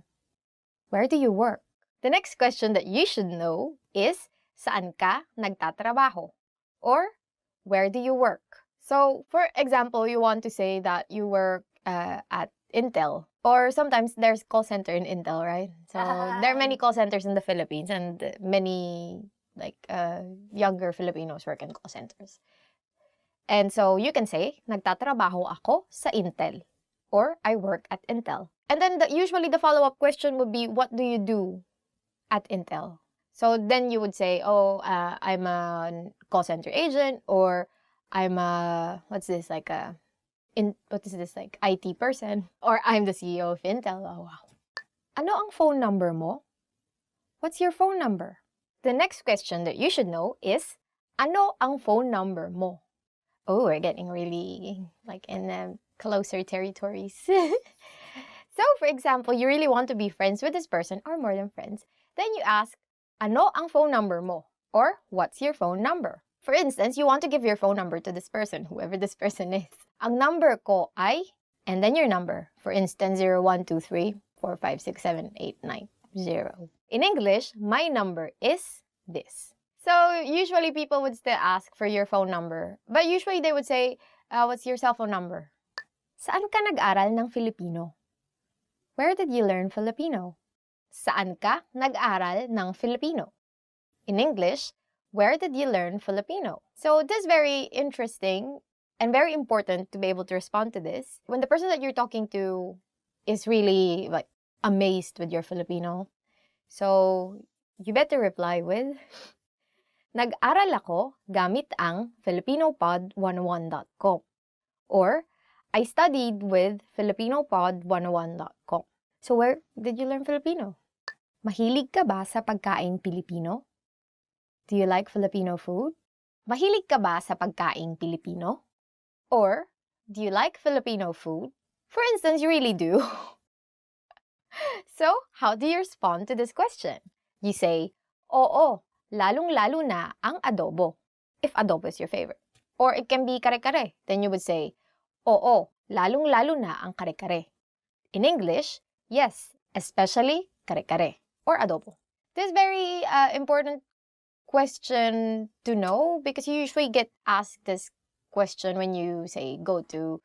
Where do you work? The next question that you should know is, saan ka nagtatrabaho? Or where do you work? So, for example, you want to say that you work at Intel. Or sometimes there's call center in Intel, right? So there are many call centers in the Philippines and many younger Filipinos work in call centers. And so you can say, nagtatrabaho ako sa Intel. Or I work at Intel. And then usually the follow-up question would be, what do you do at Intel? So then you would say, I'm a call center agent, or I'm a, IT person, or I'm the CEO of Intel. Oh, wow. Ano ang phone number mo? What's your phone number? The next question that you should know is, ano ang phone number mo? Oh, we're getting really in closer territories. So, for example, you really want to be friends with this person or more than friends. Then you ask, ano ang phone number mo? Or, what's your phone number? For instance, you want to give your phone number to this person, whoever this person is. Ang number ko ay, and then your number. For instance, 0123456789. In English, my number is this. So, usually people would still ask for your phone number. But usually they would say, what's your cell phone number? Saan ka nag-aral ng Filipino? Where did you learn Filipino? Saan ka nag-aral ng Filipino? In English, where did you learn Filipino? So this is very interesting and very important to be able to respond to this. When the person that you're talking to is really amazed with your Filipino, so you better reply with, nag-aral ako gamit ang filipinopod101.com. Or, I studied with filipinopod101.com. So where did you learn Filipino? Mahilig ka ba sa pagkaing Pilipino? Do you like Filipino food? Mahilig ka ba sa pagkaing Pilipino? Or, do you like Filipino food? For instance, you really do. So, how do you respond to this question? You say, oo, lalong-lalo na ang adobo, if adobo is your favorite. Or it can be kare-kare. Then you would say, oo, lalong-lalo na ang kare-kare. In English, yes, especially kare-kare or adobo. This is very important question to know because you usually get asked this question when you say go to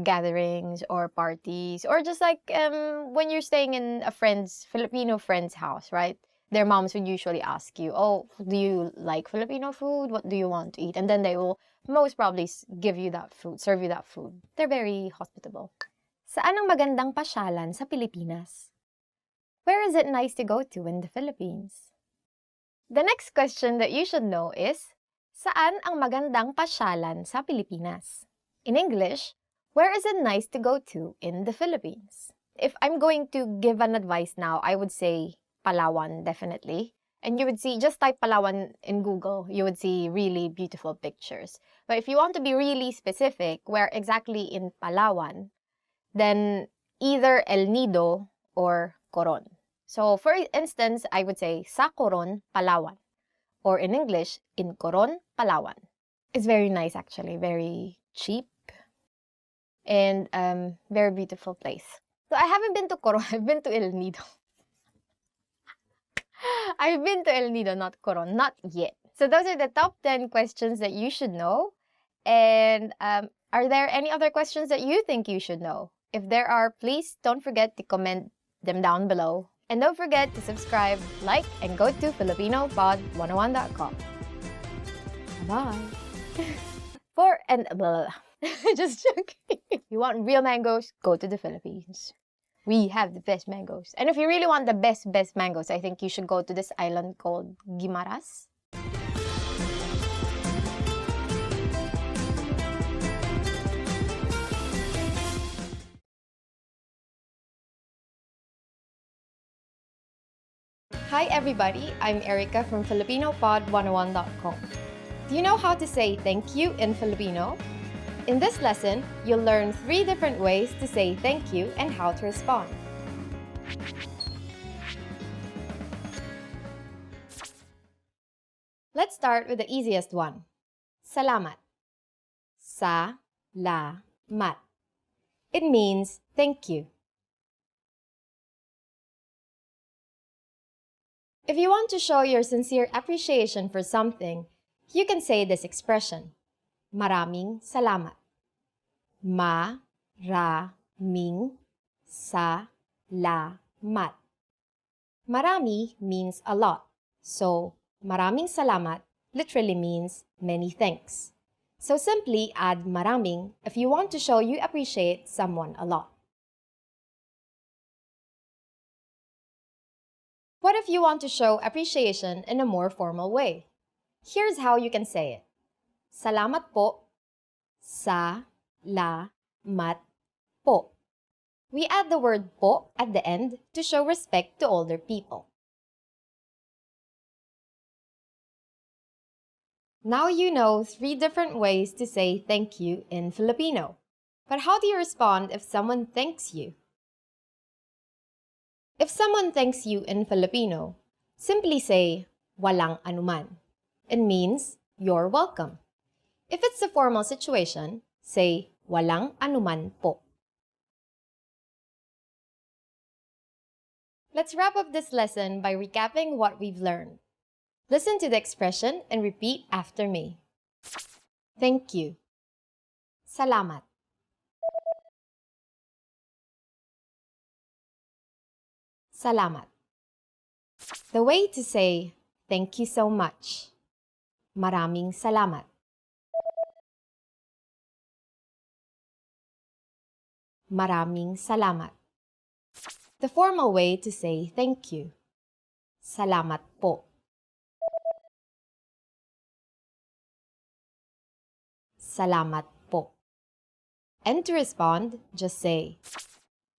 gatherings or parties, or just when you're staying in a Filipino friend's house, right? Their moms would usually ask you, oh, do you like Filipino food? What do you want to eat? And then they will most probably give you that food, serve you that food. They're very hospitable. Saan ang magandang pasyalan sa Pilipinas? Where is it nice to go to in the Philippines? The next question that you should know is, saan ang magandang pasyalan sa Pilipinas? In English, where is it nice to go to in the Philippines? If I'm going to give an advice now, I would say Palawan, definitely. And you would see, just type Palawan in Google, you would see really beautiful pictures. But if you want to be really specific, where exactly in Palawan, then either El Nido or Coron. So, for instance, I would say sa Coron, Palawan. Or in English, in Coron, Palawan. It's very nice actually, very cheap. And very beautiful place. So, I haven't been to Coron, I've been to El Nido. I've been to El Nido, not Coron, not yet. So those are the top 10 questions that you should know. And are there any other questions that you think you should know? If there are, please don't forget to comment them down below. And don't forget to subscribe, like, and go to FilipinoPod101.com. Bye. Just joking. If you want real mangoes, go to the Philippines. We have the best mangoes. And if you really want the best mangoes, I think you should go to this island called Guimaras. Hi everybody, I'm Erica from FilipinoPod101.com. Do you know how to say thank you in Filipino? In this lesson, you'll learn 3 different ways to say thank you and how to respond. Let's start with the easiest one. Salamat. Sa-la-mat. It means thank you. If you want to show your sincere appreciation for something, you can say this expression. Maraming salamat. Ma-ra-ming sa-la-mat. Marami means a lot, so maraming salamat literally means many thanks. So simply add maraming if you want to show you appreciate someone a lot. What if you want to show appreciation in a more formal way? Here's how you can say it. Salamat po. Sa-la-mat po. We add the word po at the end to show respect to older people. Now you know 3 different ways to say thank you in Filipino. But how do you respond if someone thanks you? If someone thanks you in Filipino, simply say, walang anuman. It means, you're welcome. If it's a formal situation, say, walang anuman po. Let's wrap up this lesson by recapping what we've learned. Listen to the expression and repeat after me. Thank you. Salamat. Salamat. The way to say thank you so much. Maraming salamat. Maraming salamat. The formal way to say thank you. Salamat po. Salamat po. And to respond, just say,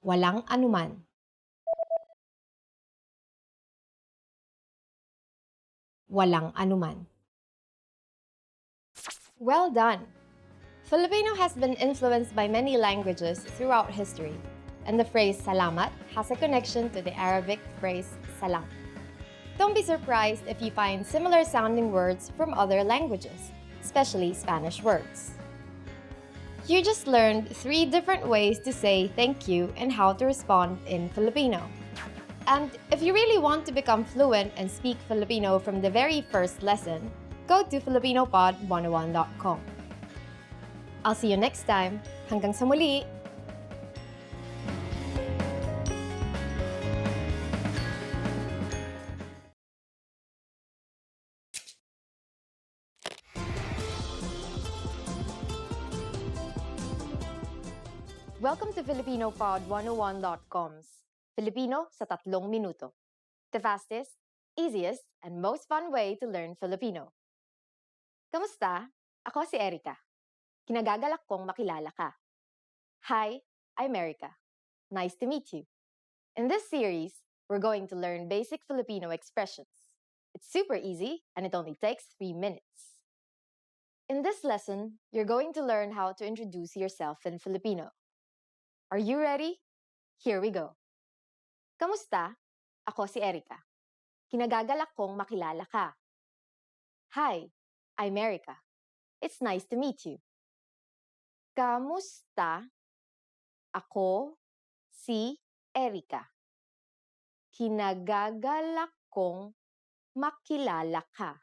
walang anuman. Walang anuman. Well done! Filipino has been influenced by many languages throughout history, and the phrase salamat has a connection to the Arabic phrase salam. Don't be surprised if you find similar sounding words from other languages, especially Spanish words. You just learned 3 different ways to say thank you and how to respond in Filipino. And if you really want to become fluent and speak Filipino from the very first lesson, go to FilipinoPod101.com. I'll see you next time. Hanggang sa muli! Welcome to FilipinoPod101.com's Filipino sa 3 minuto. The fastest, easiest, and most fun way to learn Filipino. Kamusta? Ako si Erica. Kinagagalak kong makilala ka. Hi, I'm Erica. Nice to meet you. In this series, we're going to learn basic Filipino expressions. It's super easy and it only takes 3 minutes. In this lesson, you're going to learn how to introduce yourself in Filipino. Are you ready? Here we go. Kamusta? Ako si Erica. Kinagagalak kong makilala ka. Hi, I'm Erica. It's nice to meet you. Kamusta? Ako si Erica. Kinagagalak kong makilala ka.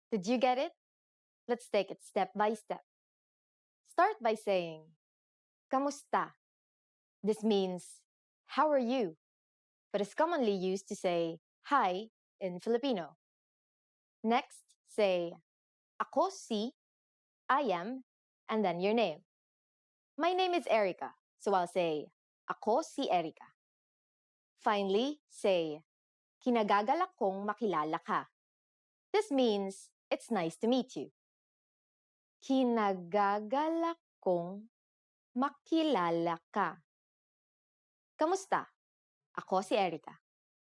Did you get it? Let's take it step by step. Start by saying, Kamusta? This means, how are you? but is commonly used to say hi in Filipino. Next, say ako si, I am, and then your name. My name is Erica, so I'll say ako si Erica. Finally, say kinagagalak kong makilala ka. This means it's nice to meet you. Kinagagalak kong makilala ka. Kamusta? Ako si Erica.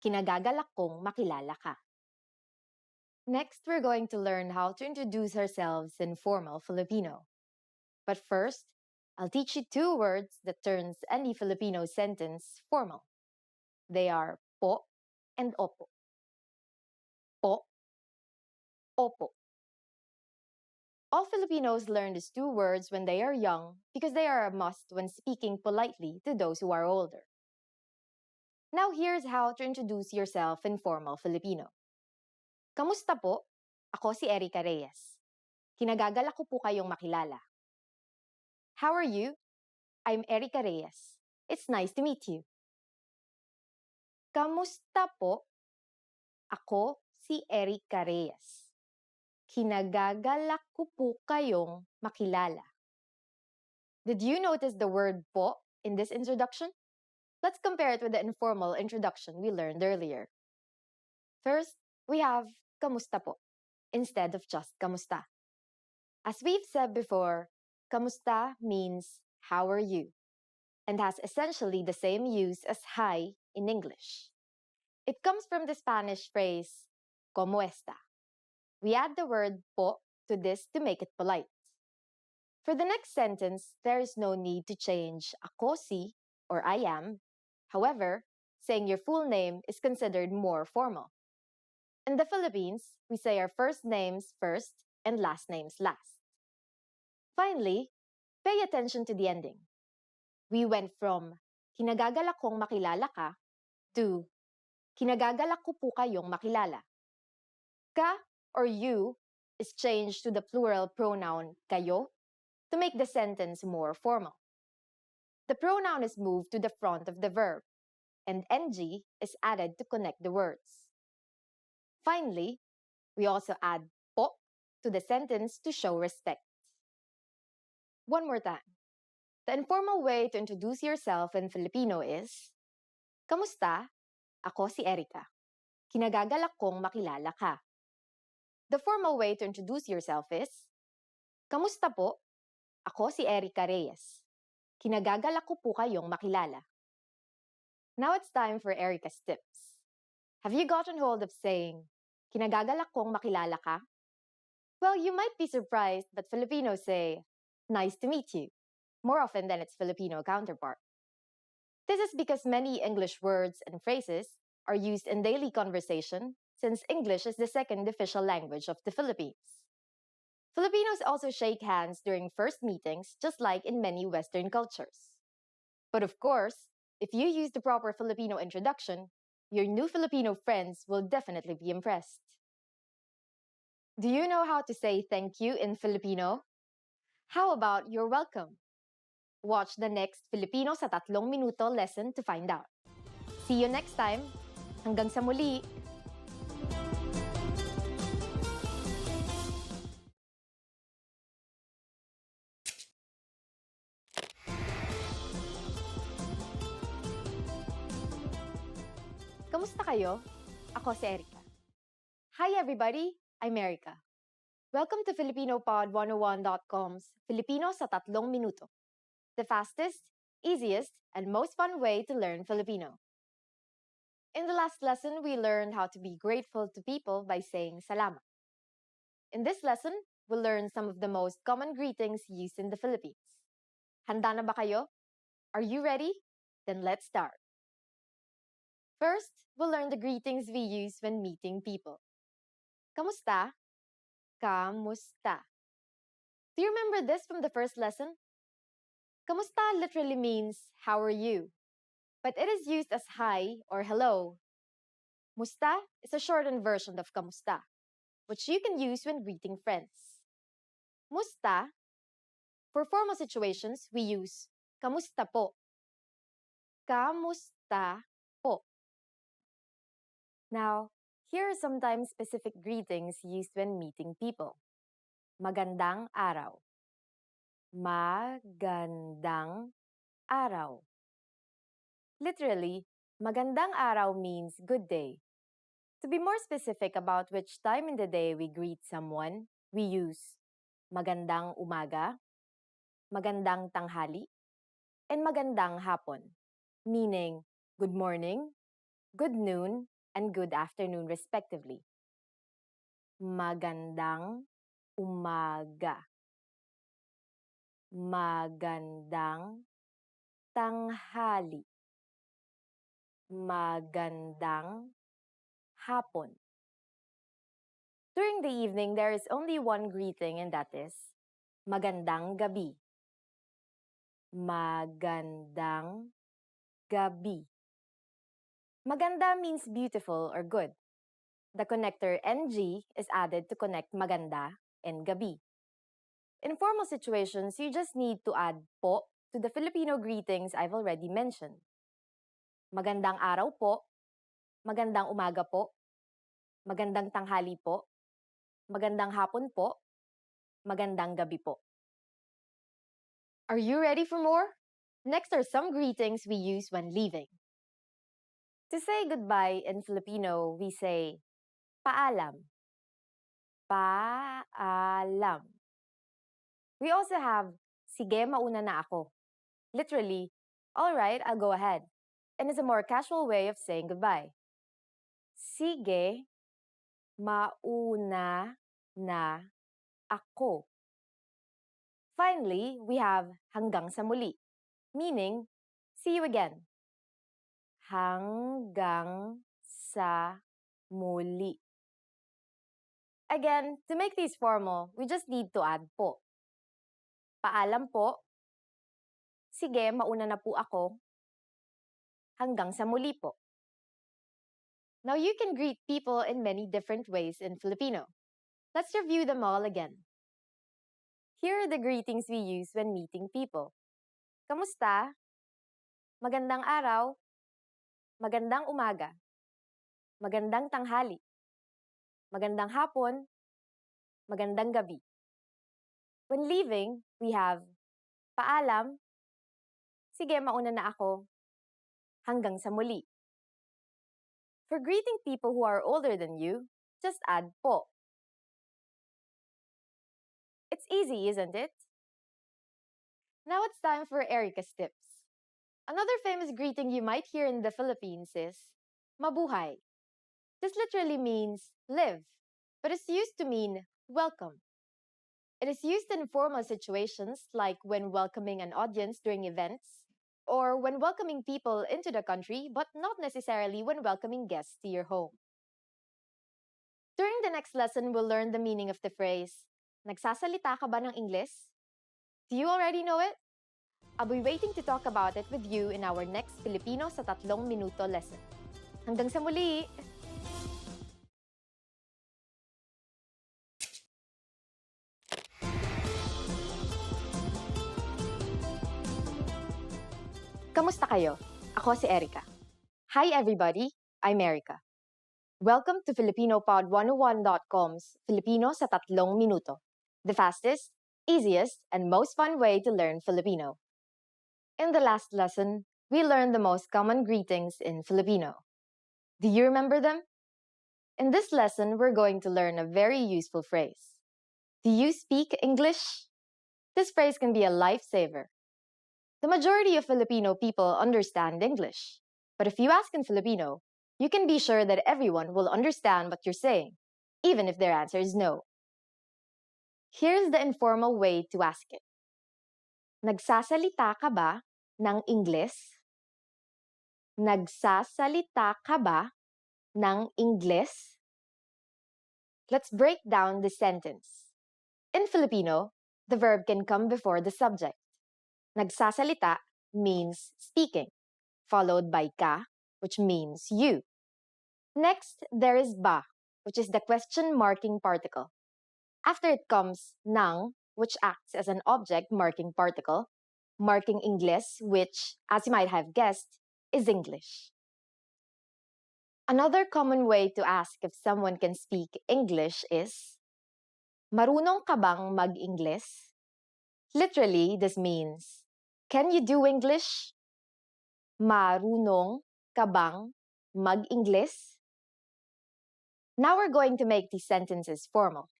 Kinagagalak kong makilala ka. Next, we're going to learn how to introduce ourselves in formal Filipino. But first, I'll teach you two words that turns any Filipino sentence formal. They are po and opo. Po, opo. All Filipinos learn these two words when they are young because they are a must when speaking politely to those who are older. Now here's how to introduce yourself in formal Filipino. Kamusta po? Ako si Erica Reyes. Kinagagalak ko po kayong makilala. How are you? I'm Erica Reyes. It's nice to meet you. Kamusta po? Ako si Erica Reyes. Kinagagalak ko po kayong makilala. Did you notice the word po in this introduction? Let's compare it with the informal introduction we learned earlier. First, we have kamusta po instead of just kamusta. As we've said before, kamusta means how are you and has essentially the same use as hi in English. It comes from the Spanish phrase como está. We add the word po to this to make it polite. For the next sentence, there is no need to change ako si or I am. However, saying your full name is considered more formal. In the Philippines, we say our first names first and last names last. Finally, pay attention to the ending. We went from kinagagalak kong makilala ka to kinagagalak ko po kayong makilala. Ka or you is changed to the plural pronoun kayo to make the sentence more formal. The pronoun is moved to the front of the verb, and ng is added to connect the words. Finally, we also add po to the sentence to show respect. One more time. The informal way to introduce yourself in Filipino is, Kamusta? Ako si Erica. Kinagagalak kong makilala ka. The formal way to introduce yourself is, Kamusta po? Ako si Erica Reyes. Kinagagalak ko po kayong makilala. Now it's time for Erica's tips. Have you gotten hold of saying, kinagagalak kong makilala ka? Well, you might be surprised, but Filipinos say, nice to meet you, more often than its Filipino counterpart. This is because many English words and phrases are used in daily conversation since English is the second official language of the Philippines. Filipinos also shake hands during first meetings, just like in many Western cultures. But of course, if you use the proper Filipino introduction, your new Filipino friends will definitely be impressed. Do you know how to say thank you in Filipino? How about you're welcome? Watch the next Filipino sa 3 minuto lesson to find out. See you next time. Hanggang sa muli! Kamusta kayo? Ako si Erica. Hi everybody, I'm Erica. Welcome to FilipinoPod101.com's Filipino sa 3 minuto. The fastest, easiest, and most fun way to learn Filipino. In the last lesson, we learned how to be grateful to people by saying salamat. In this lesson, we'll learn some of the most common greetings used in the Philippines. Handa na ba kayo? Are you ready? Then let's start. First, we'll learn the greetings we use when meeting people. Kamusta? Kamusta. Do you remember this from the first lesson? Kamusta literally means, how are you? But it is used as hi or hello. Musta is a shortened version of kamusta, which you can use when greeting friends. Musta, for formal situations, we use kamusta po. Kamusta po. Now, here are sometimes specific greetings used when meeting people. Magandang araw. Magandang araw. Literally, magandang araw means good day. To be more specific about which time in the day we greet someone, we use magandang umaga, magandang tanghali, and magandang hapon, meaning good morning, good noon, and good afternoon respectively. Magandang umaga. Magandang tanghali. Magandang hapon. During the evening, there is only one greeting, and that is magandang gabi. Magandang gabi. Maganda means beautiful or good. The connector NG is added to connect maganda and gabi. In formal situations, you just need to add po to the Filipino greetings I've already mentioned. Magandang araw po, magandang umaga po, magandang tanghali po, magandang hapon po, magandang gabi po. Are you ready for more? Next are some greetings we use when leaving. To say goodbye in Filipino, we say paalam. Paalam. We also have sige mauna na ako. Literally, all right, I'll go ahead. And is a more casual way of saying goodbye. Sige mauna na ako. Finally, we have hanggang sa muli, meaning see you again. Hanggang sa muli. Again, to make these formal, we just need to add po. Paalam po. Sige, mauna na po ako. Hanggang sa muli po. Now you can greet people in many different ways in Filipino. Let's review them all again. Here are the greetings we use when meeting people. Kamusta? Magandang araw. Magandang umaga. Magandang tanghali. Magandang hapon. Magandang gabi. When leaving, we have paalam. Sige, mauna na ako. Hanggang sa muli. For greeting people who are older than you, just add po. It's easy, isn't it? Now it's time for Erica's tips. Another famous greeting you might hear in the Philippines is mabuhay. This literally means live, but it's used to mean welcome. It is used in formal situations like when welcoming an audience during events, or when welcoming people into the country, but not necessarily when welcoming guests to your home. During the next lesson, we'll learn the meaning of the phrase, nagsasalita ka ba ng Ingles? Do you already know it? I'll be waiting to talk about it with you in our next Filipino sa 3 minuto lesson. Hanggang sa muli! Kamusta kayo? Ako si Erica. Hi everybody, I'm Erica. Welcome to FilipinoPod101.com's Filipino sa 3 minuto, the fastest, easiest, and most fun way to learn Filipino. In the last lesson, we learned the most common greetings in Filipino. Do you remember them? In this lesson, we're going to learn a very useful phrase. Do you speak English? This phrase can be a lifesaver. The majority of Filipino people understand English. But if you ask in Filipino, you can be sure that everyone will understand what you're saying, even if their answer is no. Here's the informal way to ask it. Nagsasalita ka ba ng Ingles? Nagsasalita ka ba ng Ingles? Let's break down the sentence. In Filipino, the verb can come before the subject. Nagsasalita means speaking, followed by ka, which means you. Next, there is ba, which is the question marking particle. After it comes nang, which acts as an object marking particle, marking Ingles, which, as you might have guessed, is English. Another common way to ask if someone can speak English is, marunong ka bang mag-Ingles? Literally, this means, can you do English? Marunong ka bang mag-Ingles? Now we're going to make these sentences formal.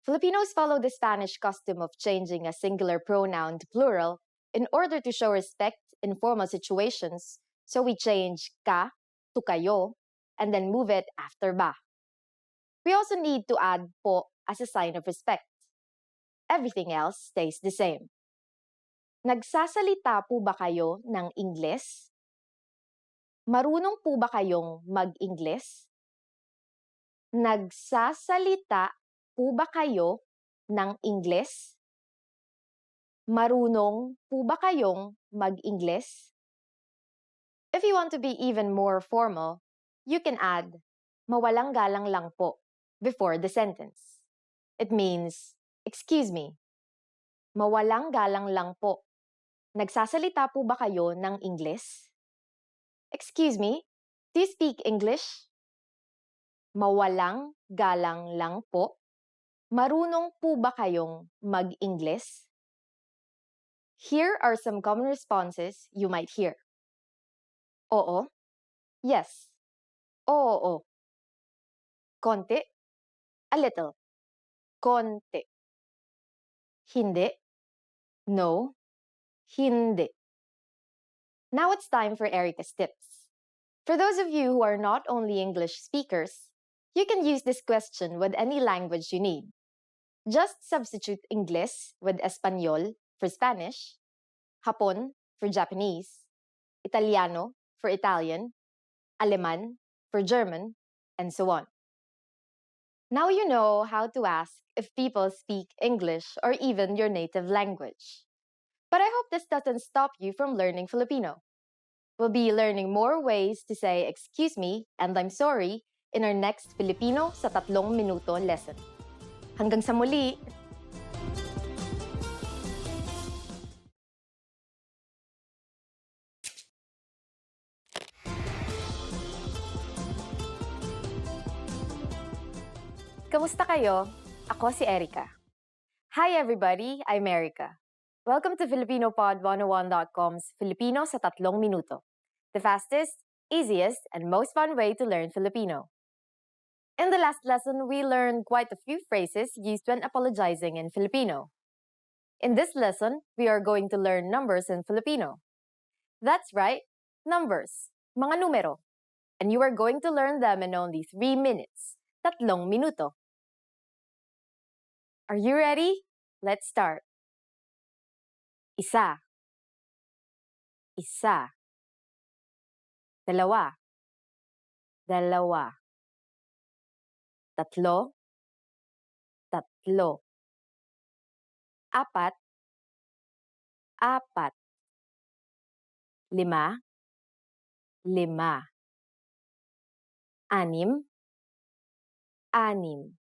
Filipinos follow the Spanish custom of changing a singular pronoun to plural in order to show respect in formal situations, so we change ka to kayo and then move it after ba. We also need to add po as a sign of respect. Everything else stays the same. Nagsasalita po ba kayo ng Ingles? Marunong po ba kayong mag-Ingles? Nagsasalita po ba kayo ng Ingles? Marunong po ba kayong mag-Ingles? If you want to be even more formal, you can add mawalang galang lang po before the sentence. It means, excuse me, mawalang galang lang po. Nagsasalita po ba kayo ng Ingles? Excuse me, do you speak English? Mawalang galang lang po. Marunong po ba kayong mag-Ingles? Here are some common responses you might hear. Oo. Yes. Oo. Konti. A little. Konti. Hindi. No. Hindi. Now it's time for Erica's tips. For those of you who are not only English speakers, you can use this question with any language you need. Just substitute Ingles with Español for Spanish, Hapon for Japanese, Italiano for Italian, Aleman for German, and so on. Now you know how to ask if people speak English or even your native language. But I hope this doesn't stop you from learning Filipino. We'll be learning more ways to say excuse me and I'm sorry in our next Filipino sa 3 minuto lesson. Hanggang sa muli! Kamusta kayo? Ako si Erica. Hi everybody, I'm Erica. Welcome to FilipinoPod101.com's Filipino sa 3 minuto. The fastest, easiest, and most fun way to learn Filipino. In the last lesson, we learned quite a few phrases used when apologizing in Filipino. In this lesson, we are going to learn numbers in Filipino. That's right, numbers, mga numero. And you are going to learn them in only 3 minutes, 3 minuto. Are you ready? Let's start. Isa. Isa. Dalawa. Dalawa. Tatlo. Tatlo. Apat. Apat. Lima. Lima. Anim. Anim.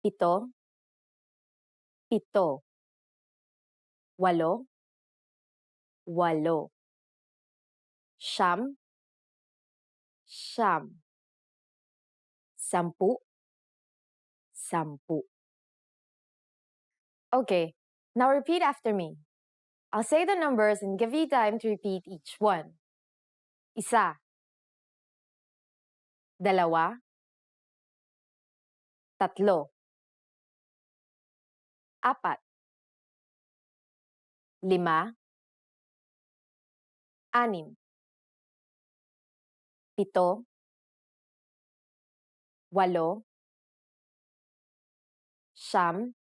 Pito. Pito. Walo. Walo. Siyam. Siyam. Sampu. Sampu. Okay, now repeat after me. I'll say the numbers and give you time to repeat each one. Isa. Dalawa. Tatlo. Apat. Lima. Anim. Pito. Walo. Siyam.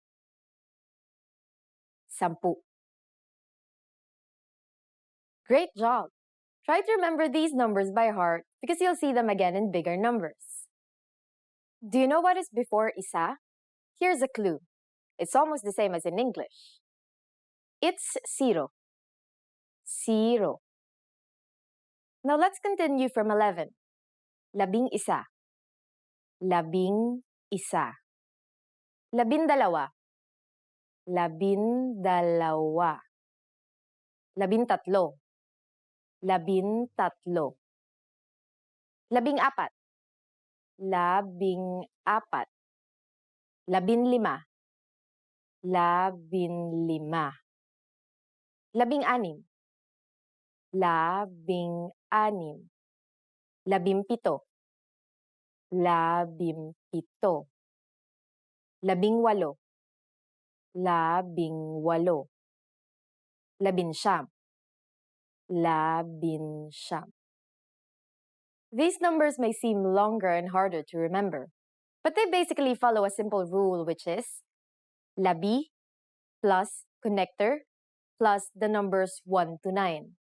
Sampu. Great job! Try to remember these numbers by heart because you'll see them again in bigger numbers. Do you know what is before isa? Here's a clue. It's almost the same as in English. It's zero. Zero. Now let's continue from 11. Labing isa. Labing isa. Labindalawa. Labindalawa. Labintatlo. Labintatlo. 14. 14. 15. 15. 16. 16. 17. 17. 18. 18. 19. 19. These numbers may seem longer and harder to remember, but they basically follow a simple rule, which is labi plus connector plus the numbers 1 to 9.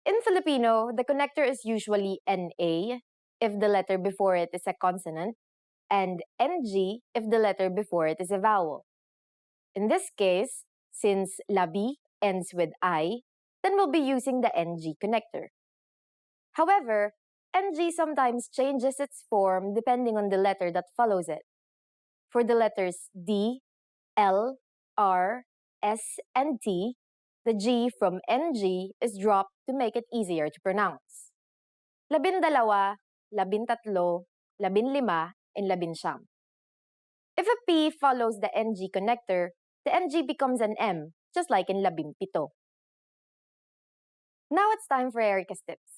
In Filipino, the connector is usually NA if the letter before it is a consonant, and NG if the letter before it is a vowel. In this case, since labi ends with I, then we'll be using the NG connector. However, NG sometimes changes its form depending on the letter that follows it. For the letters D, L, R, S, and T, the G from NG is dropped to make it easier to pronounce. 12, 13, 15, and 19. If a P follows the NG connector, the NG becomes an M, just like in 17. Now it's time for Erica's tips.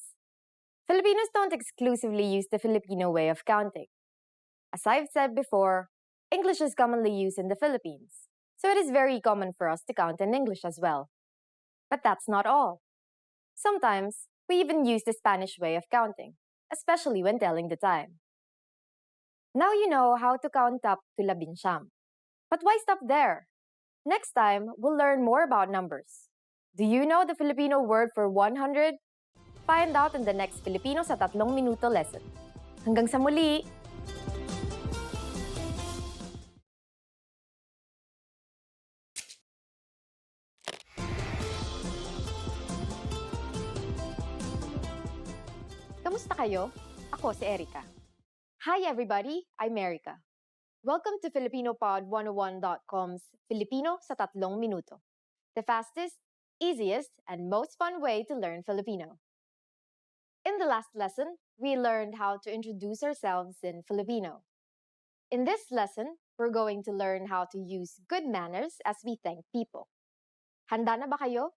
Filipinos don't exclusively use the Filipino way of counting. As I've said before, English is commonly used in the Philippines, so it is very common for us to count in English as well. But that's not all. Sometimes, we even use the Spanish way of counting, especially when telling the time. Now you know how to count up to 11. But why stop there? Next time, we'll learn more about numbers. Do you know the Filipino word for 100? Find out in the next Filipino sa 3 minuto lesson. Hanggang sa muli! Kamusta kayo? Ako si Erica. Hi everybody, I'm Erica. Welcome to FilipinoPod101.com's Filipino sa 3 minuto. The fastest, easiest, and most fun way to learn Filipino. In the last lesson, we learned how to introduce ourselves in Filipino. In this lesson, we're going to learn how to use good manners as we thank people. Handa na ba kayo?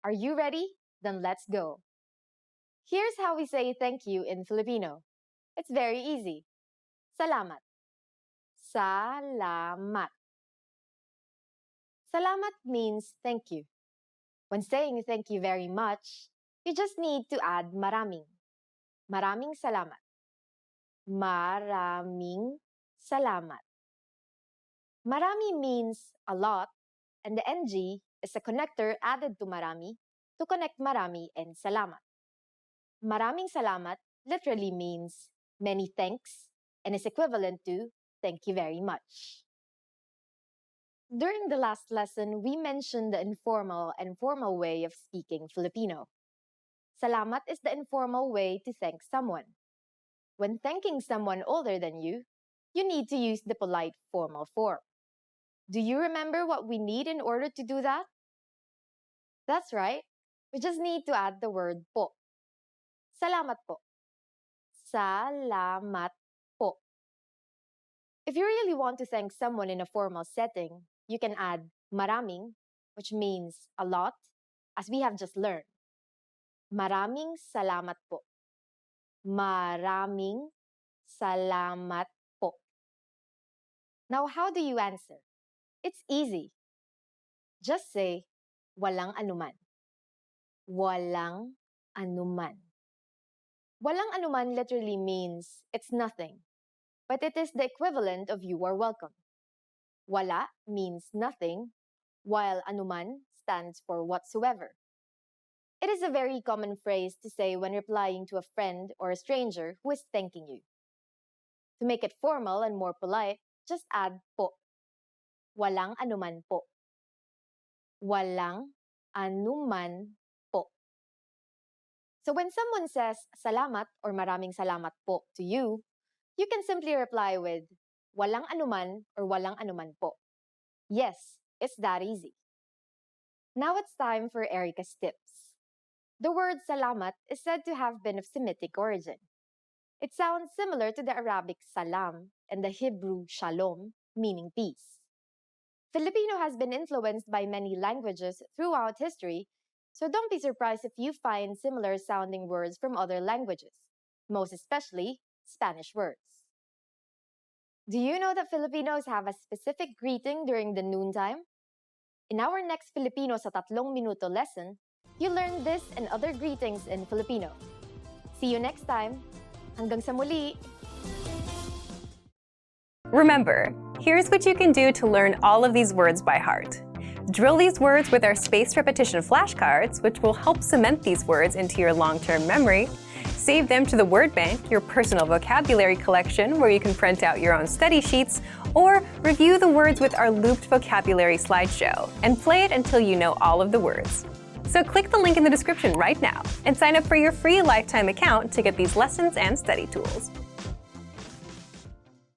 Are you ready? Then let's go. Here's how we say thank you in Filipino. It's very easy. Salamat. Salamat. Salamat means thank you. When saying thank you very much, you just need to add maraming. Maraming salamat. Maraming salamat. Marami means a lot, and the NG is a connector added to marami to connect marami and salamat. Maraming salamat literally means many thanks and is equivalent to thank you very much. During the last lesson, we mentioned the informal and formal way of speaking Filipino. Salamat is the informal way to thank someone. When thanking someone older than you need to use the polite formal form. Do you remember what we need in order to do that? That's right. We just need to add the word po. Salamat po. Salamat po. If you really want to thank someone in a formal setting, you can add maraming, which means a lot, as we have just learned. Maraming salamat po. Maraming salamat po. Now, how do you answer? It's easy. Just say, walang anuman. Walang anuman. Walang anuman literally means it's nothing, but it is the equivalent of you are welcome. Wala means nothing, while anuman stands for whatsoever. It is a very common phrase to say when replying to a friend or a stranger who is thanking you. To make it formal and more polite, just add po. Walang anuman po. Walang anuman po. So when someone says salamat or maraming salamat po to you, you can simply reply with walang anuman or walang anuman po. Yes, it's that easy. Now it's time for Erica's tips. The word salamat is said to have been of Semitic origin. It sounds similar to the Arabic salam and the Hebrew shalom, meaning peace. Filipino has been influenced by many languages throughout history, so don't be surprised if you find similar sounding words from other languages, most especially Spanish words. Do you know that Filipinos have a specific greeting during the noontime? In our next Filipino sa tatlong minuto lesson, you'll learn this and other greetings in Filipino. See you next time! Hanggang sa muli! Remember, here's what you can do to learn all of these words by heart. Drill these words with our spaced repetition flashcards, which will help cement these words into your long-term memory. Save them to the word bank, your personal vocabulary collection, where you can print out your own study sheets, or review the words with our looped vocabulary slideshow, and play it until you know all of the words. So click the link in the description right now and sign up for your free lifetime account to get these lessons and study tools.